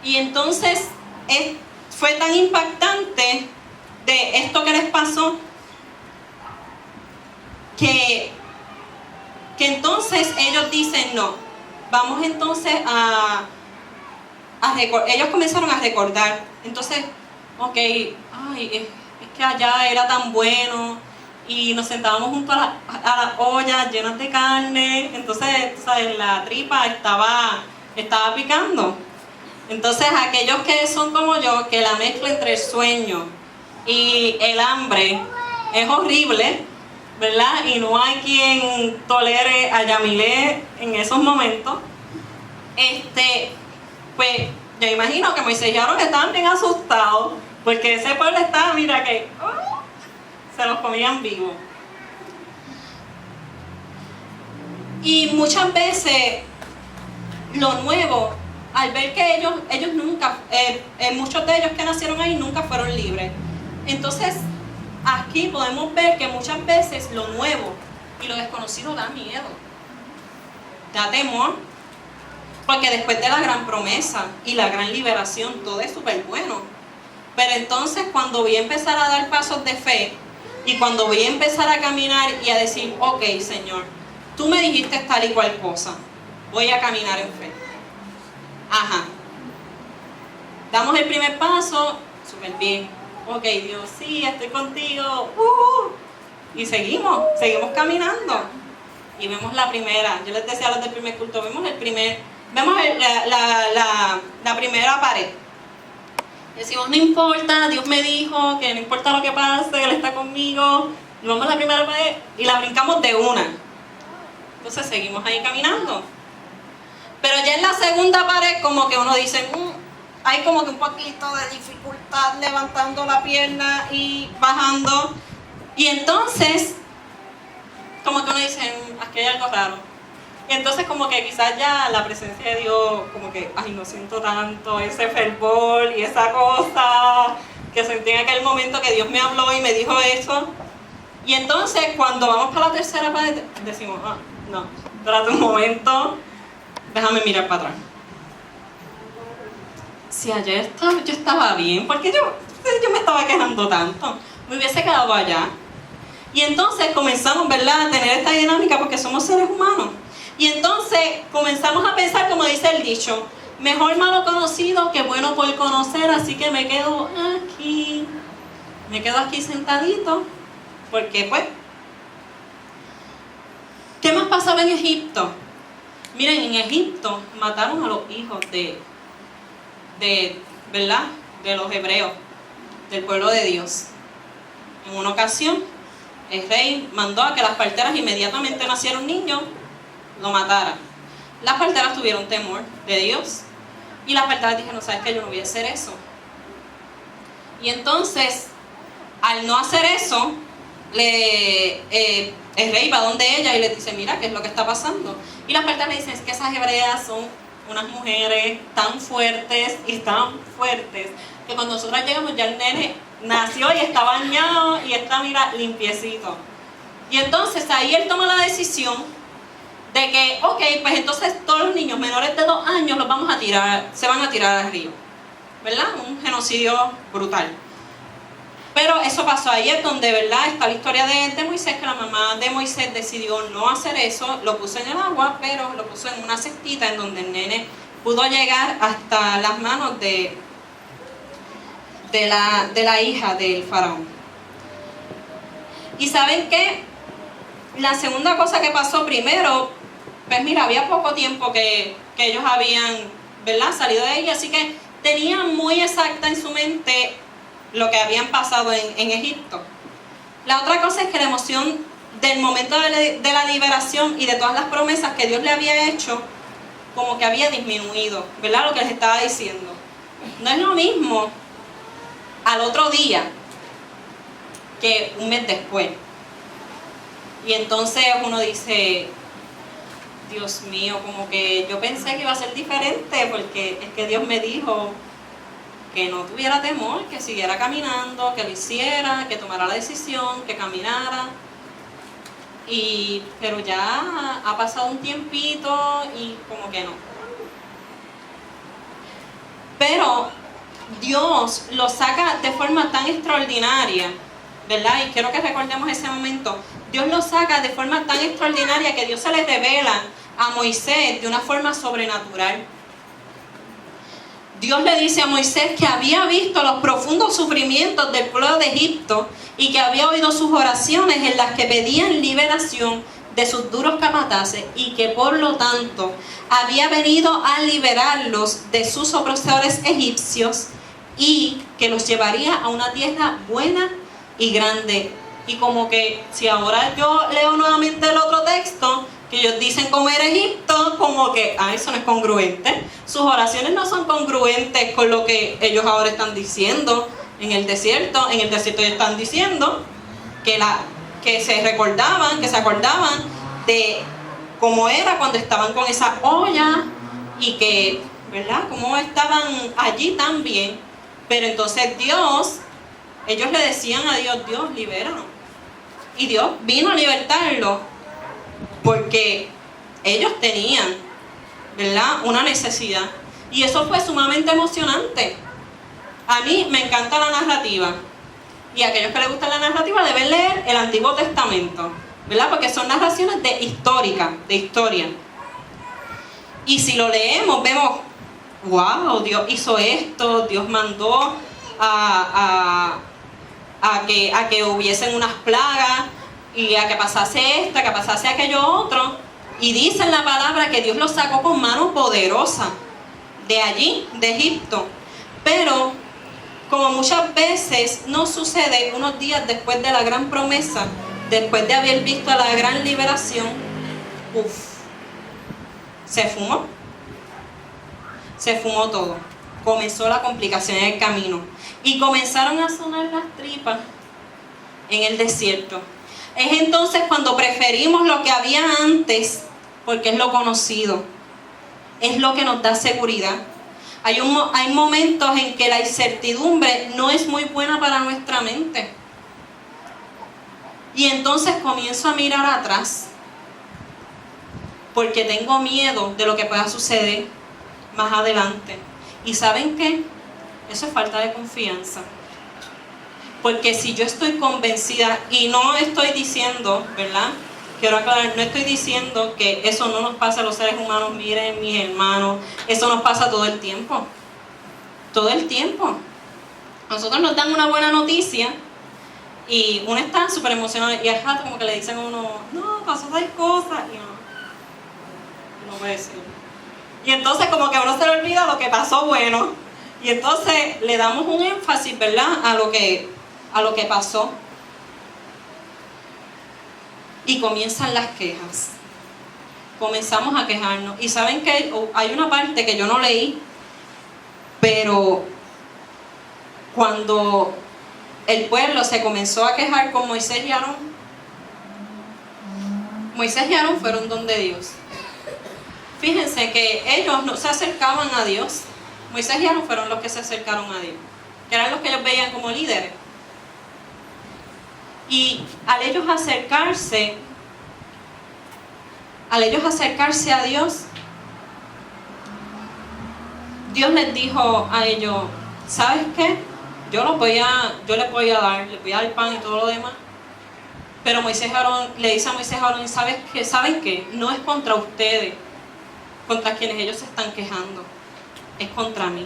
Y entonces fue tan impactante de esto que les pasó que entonces ellos dicen, no, vamos entonces ellos comenzaron a recordar. Entonces, ok, es que allá era tan bueno y nos sentábamos junto a las ollas llenas de carne, entonces, ¿sabes? La tripa estaba picando. Entonces, aquellos que son como yo, que la mezcla entre el sueño y el hambre es horrible, ¿verdad? Y no hay quien tolere a Yamilé en esos momentos. Pues yo imagino que Moisés y Aarón estaban bien asustados, porque ese pueblo estaba, mira que se los comían vivos. Y muchas veces lo nuevo, al ver que ellos nunca, muchos de ellos que nacieron ahí nunca fueron libres. Entonces, aquí podemos ver que muchas veces lo nuevo y lo desconocido da miedo, da temor, porque después de la gran promesa y la gran liberación, todo es súper bueno. Pero entonces cuando voy a empezar a dar pasos de fe y cuando voy a empezar a caminar y a decir, ok, Señor, tú me dijiste tal y cual cosa, voy a caminar en fe. Ajá. Damos el primer paso, súper bien. Ok, Dios, sí, estoy contigo. Y seguimos caminando. Y vemos la primera, yo les decía a los del primer culto, vemos la primera pared. Decimos, no importa, Dios me dijo que no importa lo que pase, Él está conmigo. Y vamos a la primera pared y la brincamos de una. Entonces seguimos ahí caminando. Pero ya en la segunda pared como que uno dice, hay como que un poquito de dificultad levantando la pierna y bajando. Y entonces, como que uno dice, aquí hay algo raro. Y entonces como que quizás ya la presencia de Dios, como que, ay, no siento tanto ese fervor y esa cosa que sentí en aquel momento que Dios me habló y me dijo eso. Y entonces cuando vamos para la tercera pared, decimos, no, espérate un momento, déjame mirar para atrás. Si ayer yo estaba bien, ¿por qué yo me estaba quejando tanto? Me hubiese quedado allá. Y entonces comenzamos, ¿verdad?, a tener esta dinámica porque somos seres humanos. Y entonces comenzamos a pensar, como dice el dicho, mejor malo conocido que bueno por conocer, así que me quedo aquí sentadito, porque pues, ¿qué más pasaba en Egipto? Miren, en Egipto mataron a los hijos ¿verdad?, de los hebreos, del pueblo de Dios. En una ocasión, el rey mandó a que las parteras inmediatamente naciera un niño, lo mataran. Las parteras tuvieron temor de Dios y las parteras dijeron, ¿sabes qué? Yo no voy a hacer eso. Y entonces, al no hacer eso, el rey va donde ella y le dice, mira, ¿qué es lo que está pasando? Y las parteras le dicen, es que esas hebreas son unas mujeres tan fuertes y tan fuertes que cuando nosotros llegamos ya el nene nació y está bañado y está, mira, limpiecito. Y entonces ahí él toma la decisión de que, ok, pues entonces todos los niños menores de 2 años los vamos a tirar, se van a tirar al río, ¿verdad? Un genocidio brutal. Pero eso pasó ayer, donde, ¿verdad?, está la historia de Moisés, que la mamá de Moisés decidió no hacer eso, lo puso en el agua, pero lo puso en una cestita en donde el nene pudo llegar hasta las manos de la hija del faraón. ¿Y saben qué? La segunda cosa que pasó primero, pues mira, había poco tiempo que ellos habían, ¿verdad?, salido de ahí, así que tenían muy exacta en su mente lo que habían pasado en Egipto. La otra cosa es que la emoción del momento de la liberación y de todas las promesas que Dios le había hecho, como que había disminuido, ¿verdad?, lo que les estaba diciendo. No es lo mismo al otro día que un mes después. Y entonces uno dice, Dios mío, como que yo pensé que iba a ser diferente, porque es que Dios me dijo que no tuviera temor, que siguiera caminando, que lo hiciera, que tomara la decisión, que caminara. Pero ya ha pasado un tiempito y como que no. Pero Dios lo saca de forma tan extraordinaria, ¿verdad? Y quiero que recordemos ese momento. Dios lo saca de forma tan extraordinaria que Dios se le revela a Moisés de una forma sobrenatural. Dios le dice a Moisés que había visto los profundos sufrimientos del pueblo de Egipto y que había oído sus oraciones en las que pedían liberación de sus duros capataces y que por lo tanto había venido a liberarlos de sus opresores egipcios y que los llevaría a una tierra buena y grande. Y como que si ahora yo leo nuevamente el otro texto, que ellos dicen comer Egipto, como que, eso no es congruente. Sus oraciones no son congruentes con lo que ellos ahora están diciendo en el desierto. En el desierto ellos están diciendo que se acordaban de cómo era cuando estaban con esa olla y que, ¿verdad?, cómo estaban allí también. Pero entonces ellos le decían a Dios, Dios, libéranos. Y Dios vino a libertarlos porque ellos tenían, ¿verdad?, una necesidad. Y eso fue sumamente emocionante. A mí me encanta la narrativa. Y a aquellos que les gusta la narrativa deben leer el Antiguo Testamento, ¿verdad?, porque son narraciones de historia. Y si lo leemos, vemos, wow, Dios hizo esto, Dios mandó a que hubiesen unas plagas, y a que pasase esto, a que pasase aquello otro. Y dice en la palabra que Dios los sacó con mano poderosa de allí, de Egipto. Pero, como muchas veces no sucede unos días después de la gran promesa, después de haber visto la gran liberación, se fumó todo. Comenzó la complicación en el camino. Y comenzaron a sonar las tripas en el desierto. Es entonces cuando preferimos lo que había antes, porque es lo conocido, es lo que nos da seguridad. Hay momentos en que la incertidumbre no es muy buena para nuestra mente. Y entonces comienzo a mirar atrás porque tengo miedo de lo que pueda suceder más adelante. ¿Y saben qué? Eso es falta de confianza. Porque si yo estoy convencida, y no estoy diciendo, ¿verdad? Quiero aclarar, no estoy diciendo que eso no nos pasa a los seres humanos. Miren, mis hermanos, eso nos pasa todo el tiempo. Todo el tiempo. Nosotros nos dan una buena noticia y uno está súper emocionado y al rato como que le dicen a uno, no, pasó tal cosa, y no puede ser. Y entonces como que a uno se le olvida lo que pasó bueno, y entonces le damos un énfasis, ¿verdad?, a lo que pasó. Y comienzan las quejas. Comenzamos a quejarnos. Y saben que hay una parte que yo no leí, pero cuando el pueblo se comenzó a quejar con Moisés y Aarón fueron donde Dios. Fíjense que ellos no se acercaban a Dios. Moisés y Aarón fueron los que se acercaron a Dios, que eran los que ellos veían como líderes. Y al ellos acercarse a Dios, Dios les dijo a ellos, ¿sabes qué? Yo les voy a dar pan y todo lo demás. Pero le dice a Moisés y Aarón, ¿saben qué? No es contra ustedes, contra quienes ellos se están quejando, es contra mí.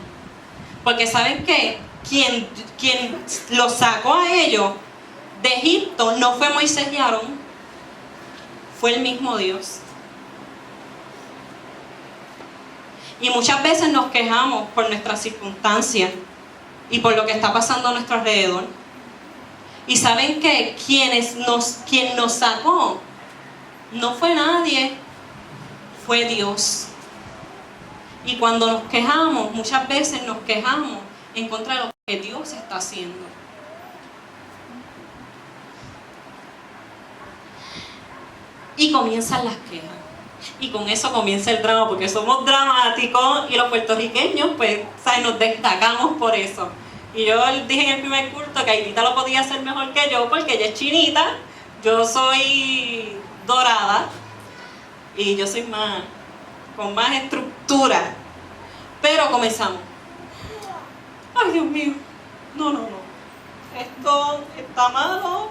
Porque ¿saben qué? Quien los sacó a ellos de Egipto no fue Moisés y Aarón, fue el mismo Dios. Y muchas veces nos quejamos por nuestras circunstancias y por lo que está pasando a nuestro alrededor. Y saben que quien nos sacó no fue nadie, fue Dios. Y cuando nos quejamos, muchas veces nos quejamos en contra de lo que Dios está haciendo. Y comienzan las quejas. Y con eso comienza el drama, porque somos dramáticos y los puertorriqueños, pues, ¿sabes?, nos destacamos por eso. Y yo dije en el primer culto que Aidita lo podía hacer mejor que yo, porque ella es chinita, yo soy dorada y yo soy con más estructura. Pero comenzamos. Ay, Dios mío, no. Esto está malo,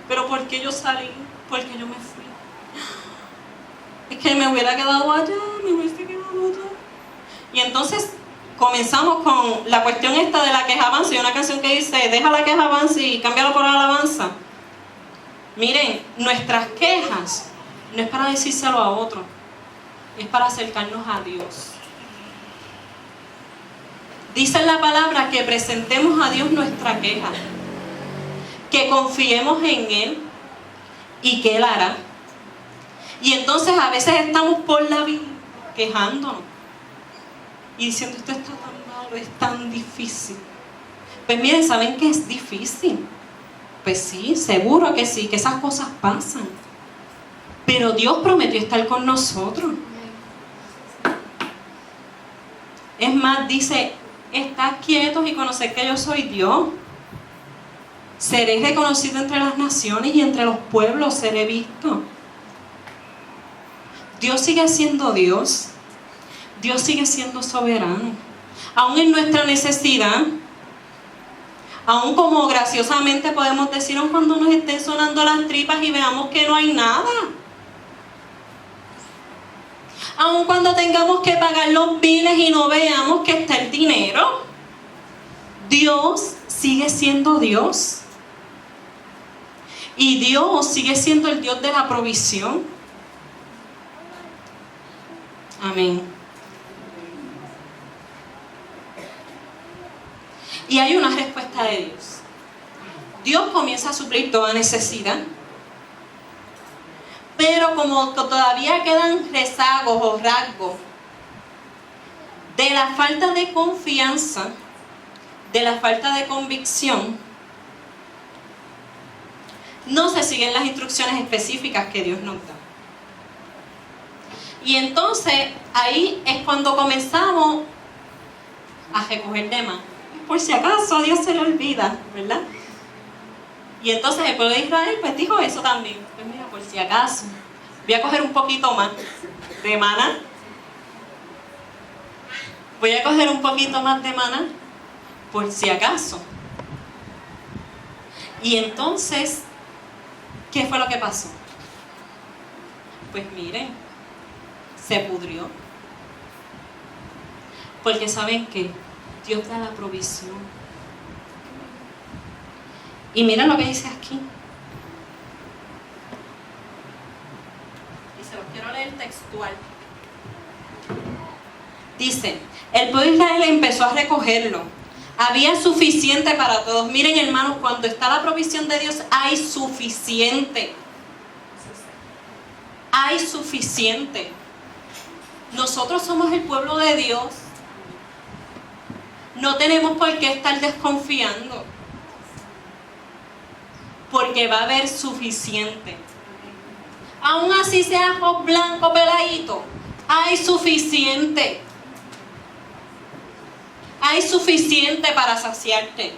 pero ¿por qué yo salí? ¿Por qué yo me fui? Es que me hubiera quedado allá, Y entonces comenzamos con la cuestión esta de la quejabanza. Hay una canción que dice, deja la quejabanza y cámbialo por alabanza. Miren, nuestras quejas no es para decírselo a otro, es para acercarnos a Dios. Dice la palabra que presentemos a Dios nuestra queja, que confiemos en Él y que Él hará. Y entonces a veces estamos por la vida quejándonos y diciendo, esto está tan malo, es tan difícil. Pues miren, ¿saben que es difícil? Pues sí, seguro que sí, que esas cosas pasan. Pero Dios prometió estar con nosotros. Es más, dice, estad quietos y conoced que yo soy Dios. Seré reconocido entre las naciones y entre los pueblos seré visto. Dios sigue siendo Dios. Dios sigue siendo soberano. Aún en nuestra necesidad, aún como graciosamente podemos decir, aun cuando nos estén sonando las tripas y veamos que no hay nada. Aun cuando tengamos que pagar los biles y no veamos que está el dinero, Dios sigue siendo Dios. Y Dios sigue siendo el Dios de la provisión. Amén. Y hay una respuesta de Dios. Dios comienza a suplir toda necesidad. Pero como todavía quedan rezagos o rasgos de la falta de confianza, de la falta de convicción, no se siguen las instrucciones específicas que Dios nos da. Y entonces ahí es cuando comenzamos a recoger de más. Por si acaso a Dios se le olvida, ¿verdad? Y entonces el pueblo de Israel pues dijo eso también. Pues mira, por si acaso, voy a coger un poquito más de maná. Voy a coger un poquito más de maná, por si acaso. Y entonces, ¿qué fue lo que pasó? Pues miren, se pudrió. Porque ¿saben qué? Dios da la provisión. Y miren lo que dice aquí. Y se los quiero leer textual. Dice, el pueblo de Israel empezó a recogerlo. Había suficiente para todos. Miren, hermanos, cuando está la provisión de Dios, hay suficiente. Hay suficiente. Nosotros somos el pueblo de Dios. No tenemos por qué estar desconfiando. Porque va a haber suficiente. Aún así sea ojos blanco peladito, hay suficiente. Hay suficiente para saciarte.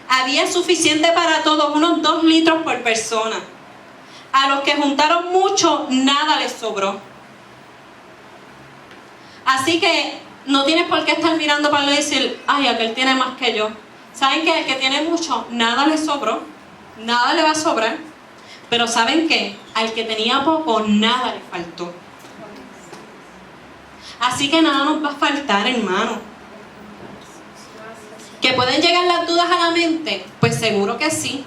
Había suficiente para todos, unos 2 litros por persona. A los que juntaron mucho, nada les sobró. Así que no tienes por qué estar mirando para decir, ay, aquel tiene más que yo. ¿Saben qué? El que tiene mucho, nada le sobró. Nada le va a sobrar. Pero ¿saben qué? Al que tenía poco, nada le faltó. Así que nada nos va a faltar, hermano. ¿Que pueden llegar las dudas a la mente? Pues seguro que sí.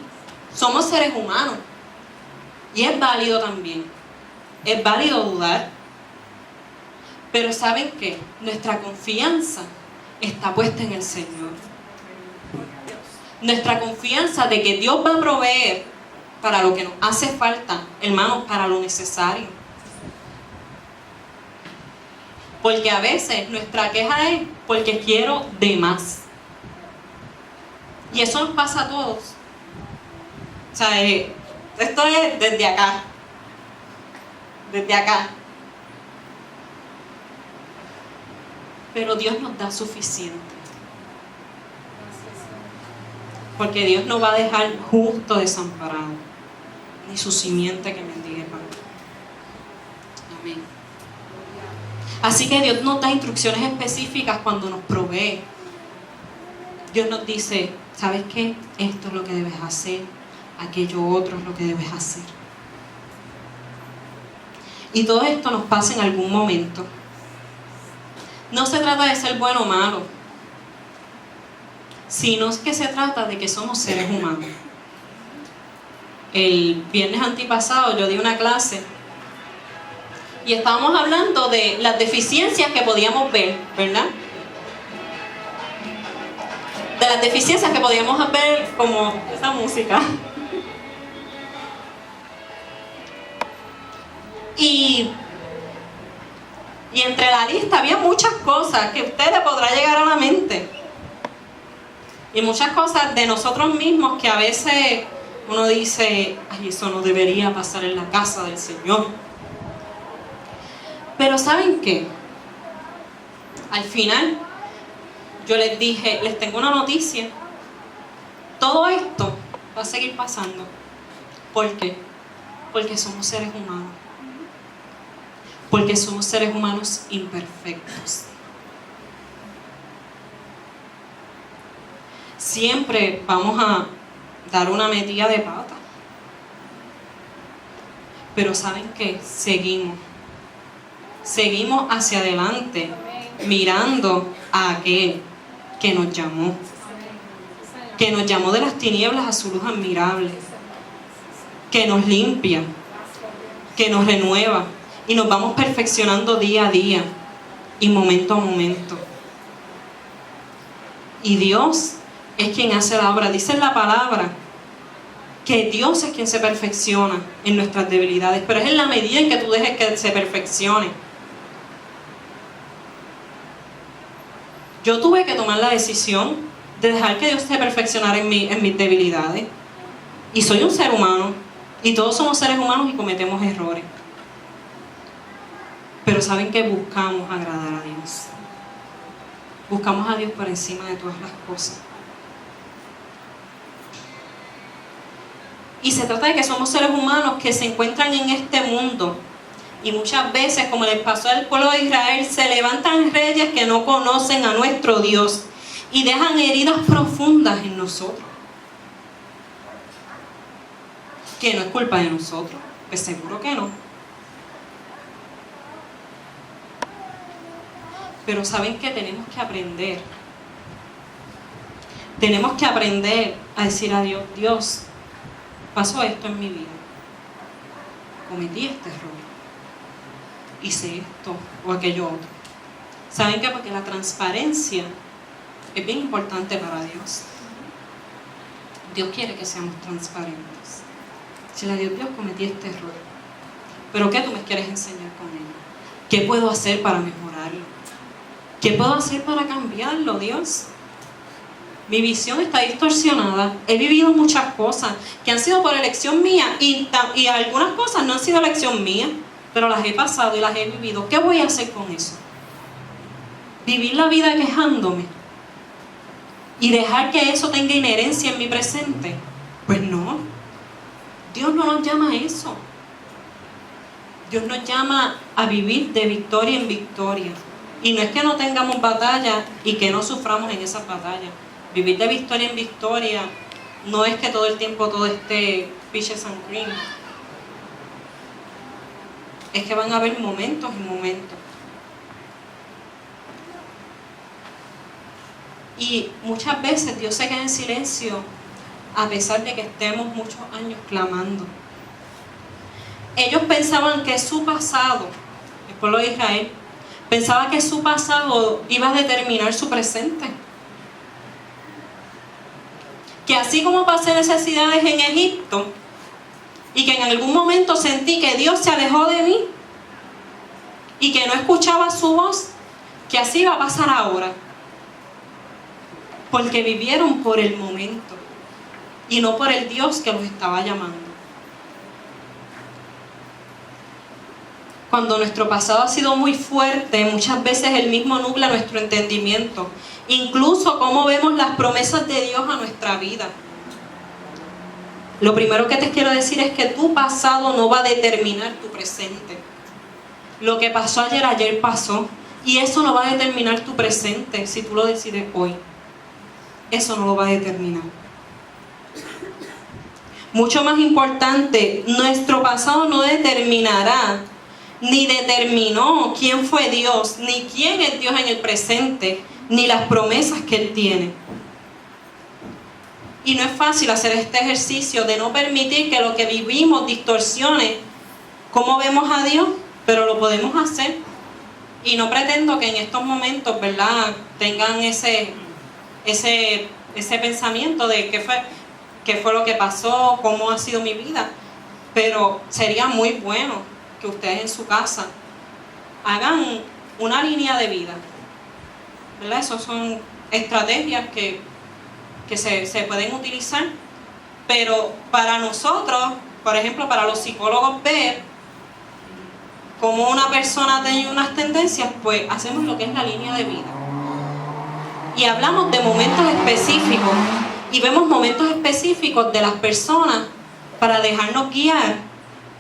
Somos seres humanos. Y es válido también. Es válido dudar. Pero ¿saben qué? Nuestra confianza está puesta en el Señor. Nuestra confianza de que Dios va a proveer para lo que nos hace falta, hermanos, para lo necesario. Porque a veces nuestra queja es porque quiero de más. Y eso nos pasa a todos. O sea, esto es desde acá. Desde acá. Pero Dios nos da suficiente. Porque Dios no va a dejar justo desamparado, ni su simiente que mendigue pan. Amén. Así que Dios nos da instrucciones específicas cuando nos provee. Dios nos dice, ¿sabes qué? Esto es lo que debes hacer, aquello otro es lo que debes hacer. Y todo esto nos pasa en algún momento. No se trata de ser bueno o malo, sino que se trata de que somos seres humanos. El viernes antipasado yo di una clase y estábamos hablando de las deficiencias que podíamos ver, ¿verdad? De las deficiencias que podíamos ver, como esa música. Y entre la lista había muchas cosas que a usted le podrá llegar a la mente. Y muchas cosas de nosotros mismos que a veces uno dice, ay, eso no debería pasar en la casa del Señor. Pero ¿saben qué? Al final, yo les dije, les tengo una noticia. Todo esto va a seguir pasando. ¿Por qué? Porque somos seres humanos. Porque somos seres humanos imperfectos. Siempre vamos a dar una metida de pata. Pero ¿saben qué? Seguimos hacia adelante, mirando a aquel que nos llamó. Que nos llamó de las tinieblas a su luz admirable. Que nos limpia, que nos renueva. Y nos vamos perfeccionando día a día y momento a momento. Y Dios es quien hace la obra. Dice en la palabra que Dios es quien se perfecciona en nuestras debilidades, pero es en la medida en que tú dejes que se perfeccione. Yo tuve que tomar la decisión de dejar que Dios se perfeccionara en mis debilidades. Y soy un ser humano, y todos somos seres humanos y cometemos errores. Pero ¿saben qué? Buscamos agradar a Dios. Buscamos a Dios por encima de todas las cosas. Y se trata de que somos seres humanos que se encuentran en este mundo. Y muchas veces, como les pasó al pueblo de Israel, se levantan reyes que no conocen a nuestro Dios y dejan heridas profundas en nosotros. Que no es culpa de nosotros, pues seguro que no. Pero saben que tenemos que aprender. Tenemos que aprender a decir a Dios, Dios, pasó esto en mi vida. Cometí este error. Hice esto o aquello otro. ¿Saben qué? Porque la transparencia es bien importante para Dios. Dios quiere que seamos transparentes. Decirle a Dios, Dios, cometí este error. ¿Pero qué tú me quieres enseñar con ello? ¿Qué puedo hacer para mejorarlo? ¿Qué puedo hacer para cambiarlo, Dios? Mi visión está distorsionada. He vivido muchas cosas que han sido por elección mía y algunas cosas no han sido elección mía, pero las he pasado y las he vivido. ¿Qué voy a hacer con eso? ¿Vivir la vida quejándome y dejar que eso tenga inherencia en mi presente? Pues no. Dios no nos llama a eso. Dios nos llama a vivir de victoria en victoria. Y no es que no tengamos batalla y que no suframos en esas batallas. Vivir de victoria en victoria no es que todo el tiempo todo esté peaches and cream. Es que van a haber momentos y momentos. Y muchas veces Dios se queda en silencio a pesar de que estemos muchos años clamando. Ellos pensaban que su pasado, el pueblo de Israel, pensaba que su pasado iba a determinar su presente. Que así como pasé necesidades en Egipto y que en algún momento sentí que Dios se alejó de mí y que no escuchaba su voz, que así va a pasar ahora. Porque vivieron por el momento y no por el Dios que los estaba llamando. Cuando nuestro pasado ha sido muy fuerte, muchas veces él mismo nubla nuestro entendimiento. Incluso cómo vemos las promesas de Dios a nuestra vida. Lo primero que te quiero decir es que tu pasado no va a determinar tu presente. Lo que pasó ayer, ayer pasó. Y eso no va a determinar tu presente si tú lo decides hoy. Eso no lo va a determinar. Mucho más importante, nuestro pasado no determinará ni determinó quién fue Dios, ni quién es Dios en el presente, ni las promesas que Él tiene. Y no es fácil hacer este ejercicio de no permitir que lo que vivimos distorsione cómo vemos a Dios, pero lo podemos hacer. Y no pretendo que en estos momentos, ¿verdad?, tengan ese pensamiento de qué fue lo que pasó, cómo ha sido mi vida. Pero sería muy bueno que ustedes en su casa hagan una línea de vida, ¿verdad? Esas son estrategias que se pueden utilizar, pero para nosotros, por ejemplo, para los psicólogos, ver cómo una persona tiene unas tendencias, pues hacemos lo que es la línea de vida. Y hablamos de momentos específicos y vemos momentos específicos de las personas para dejarnos guiar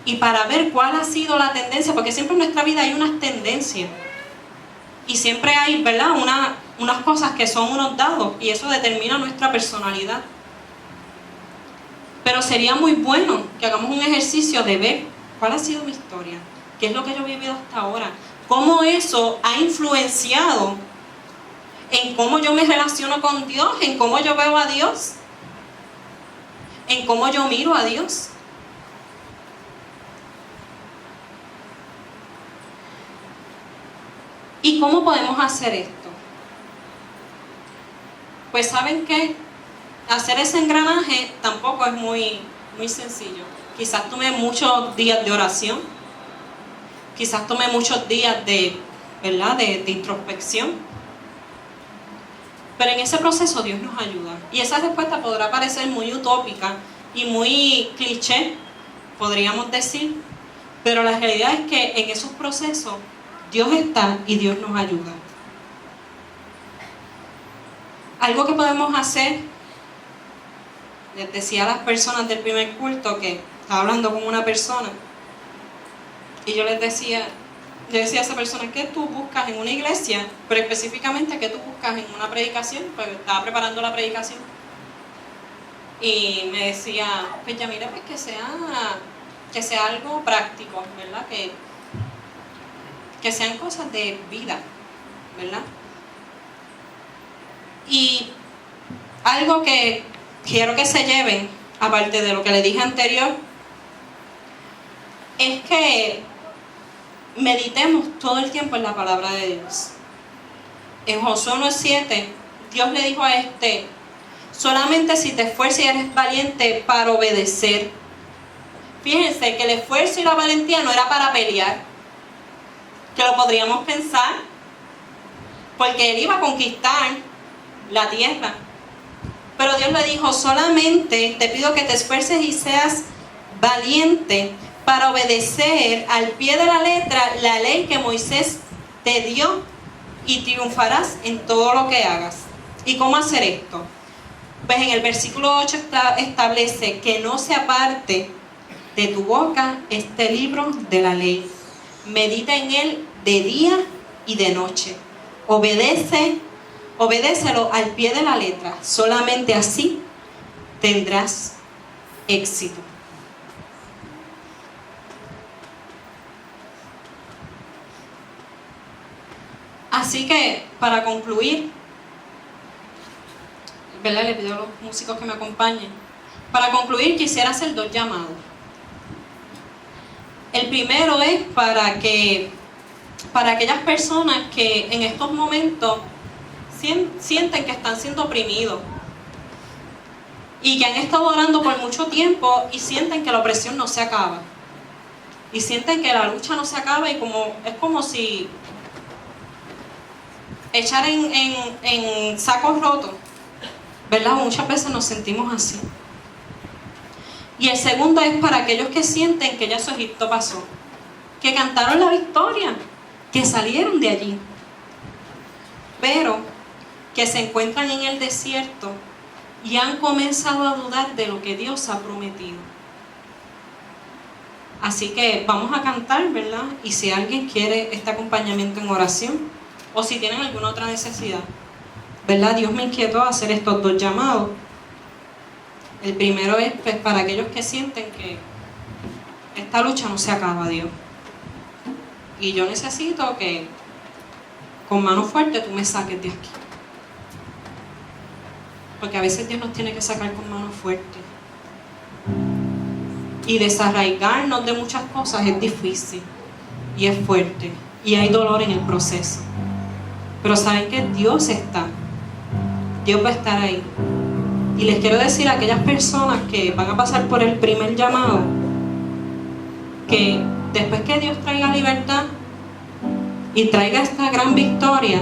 y para ver cuál ha sido la tendencia, porque siempre en nuestra vida hay unas tendencias. Y siempre hay, ¿verdad?, unas cosas que son unos dados y eso determina nuestra personalidad. Pero sería muy bueno que hagamos un ejercicio de ver cuál ha sido mi historia, qué es lo que yo he vivido hasta ahora, cómo eso ha influenciado en cómo yo me relaciono con Dios, en cómo yo veo a Dios, en cómo yo miro a Dios. ¿Y cómo podemos hacer esto? Pues ¿saben qué? Hacer ese engranaje tampoco es muy sencillo. Quizás tome muchos días de oración, quizás tome muchos días ¿verdad?, de introspección. Pero en ese proceso Dios nos ayuda. Y esa respuesta podrá parecer muy utópica y muy cliché, podríamos decir, pero la realidad es que en esos procesos Dios está y Dios nos ayuda. Algo que podemos hacer les decía a las personas del primer culto que estaba hablando con una persona y yo decía a esa persona, ¿qué tú buscas en una iglesia? Pero específicamente, ¿qué tú buscas en una predicación? Pues estaba preparando la predicación y me decía, pues ya mira, pues que sea algo práctico, ¿verdad? Que sean cosas de vida, ¿verdad? Y algo que quiero que se lleven, aparte de lo que le dije anterior, es que meditemos todo el tiempo en la palabra de Dios. En Josué 1:7, Dios le dijo a solamente si te esfuerzas y eres valiente para obedecer. Fíjense que el esfuerzo y la valentía no era para pelear, que lo podríamos pensar, porque él iba a conquistar la tierra. Pero Dios le dijo, solamente te pido que te esfuerces y seas valiente para obedecer al pie de la letra la ley que Moisés te dio y triunfarás en todo lo que hagas. ¿Y cómo hacer esto? Pues en el versículo 8 establece que no se aparte de tu boca este libro de la ley. Medita en él de día y de noche. Obedécelo al pie de la letra. Solamente así tendrás éxito. Así que, para concluir, ¿verdad? Le pido a los músicos que me acompañen. Para concluir, quisiera hacer 2 llamados. El primero es para aquellas personas que en estos momentos sienten que están siendo oprimidos y que han estado orando por mucho tiempo y sienten que la opresión no se acaba y sienten que la lucha no se acaba, y es como si echar en sacos rotos, ¿verdad? Muchas veces nos sentimos así. Y el segundo es para aquellos que sienten que ya su Egipto pasó, que cantaron la victoria, que salieron de allí, pero que se encuentran en el desierto y han comenzado a dudar de lo que Dios ha prometido. Así que vamos a cantar, ¿verdad? Y si alguien quiere este acompañamiento en oración, o si tienen alguna otra necesidad, ¿verdad? Dios me inquietó a hacer estos 2 llamados. El primero es pues, para aquellos que sienten que esta lucha no se acaba, Dios. Y yo necesito que con mano fuerte tú me saques de aquí. Porque a veces Dios nos tiene que sacar con mano fuerte. Y desarraigarnos de muchas cosas es difícil y es fuerte. Y hay dolor en el proceso. Pero saben que Dios está. Dios va a estar ahí. Y les quiero decir a aquellas personas que van a pasar por el primer llamado, que después que Dios traiga libertad y traiga esta gran victoria,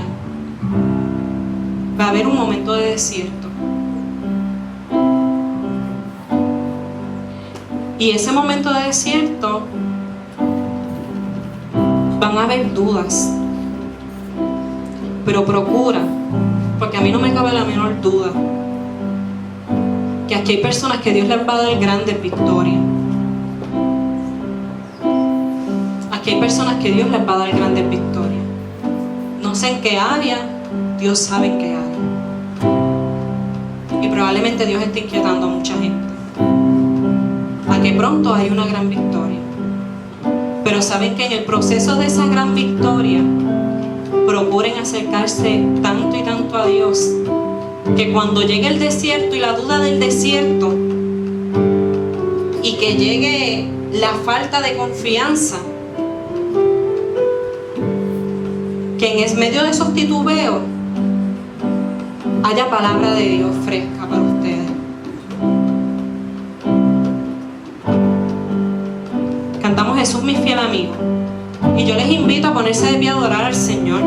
va a haber un momento de desierto. Y ese momento de desierto van a haber dudas. Pero procura, porque a mí no me cabe la menor duda, que aquí hay personas que Dios les va a dar grandes victorias. Aquí hay personas que Dios les va a dar grandes victorias. No sé en qué área, Dios sabe en qué área. Y probablemente Dios esté inquietando a mucha gente a que pronto hay una gran victoria. Pero saben que en el proceso de esa gran victoria, procuren acercarse tanto y tanto a Dios, que cuando llegue el desierto y la duda del desierto, y que llegue la falta de confianza, que en medio de esos titubeos haya palabra de Dios fresca para ustedes. Cantamos Jesús mi fiel amigo, y yo les invito a ponerse de pie a adorar al Señor.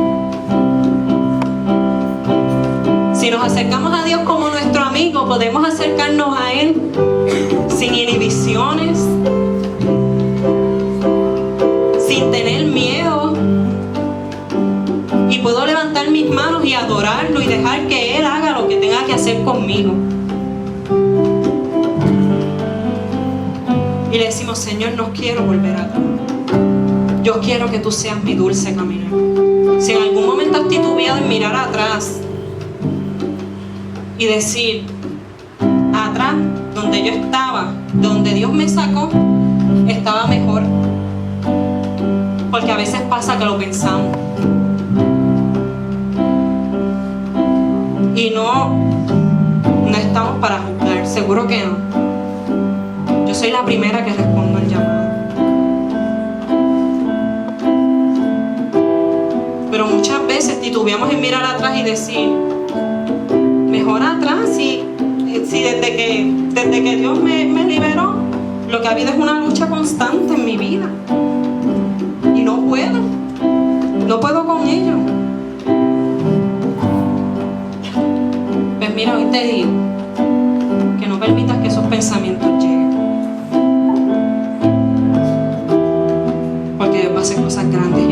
Si nos acercamos a Dios como nuestro amigo, podemos acercarnos a Él sin inhibiciones, sin tener miedo, y puedo levantar mis manos y adorarlo y dejar que Él haga lo que tenga que hacer conmigo. y le decimos: Señor, no quiero volver atrás. Yo quiero que tú seas mi dulce caminar. Si en algún momento has titubeado en mirar atrás y decir: atrás, donde yo estaba, donde Dios me sacó, estaba mejor. Porque a veces pasa que lo pensamos. Y no estamos para juzgar, seguro que no. Yo soy la primera que respondo al llamado. Pero muchas veces titubeamos en mirar atrás y decir: mejor atrás, si desde que Dios me liberó, lo que ha habido es una lucha constante en mi vida. Y no puedo con ello. Pues mira, hoy te digo que no permitas que esos pensamientos lleguen, porque Dios va a hacer cosas grandes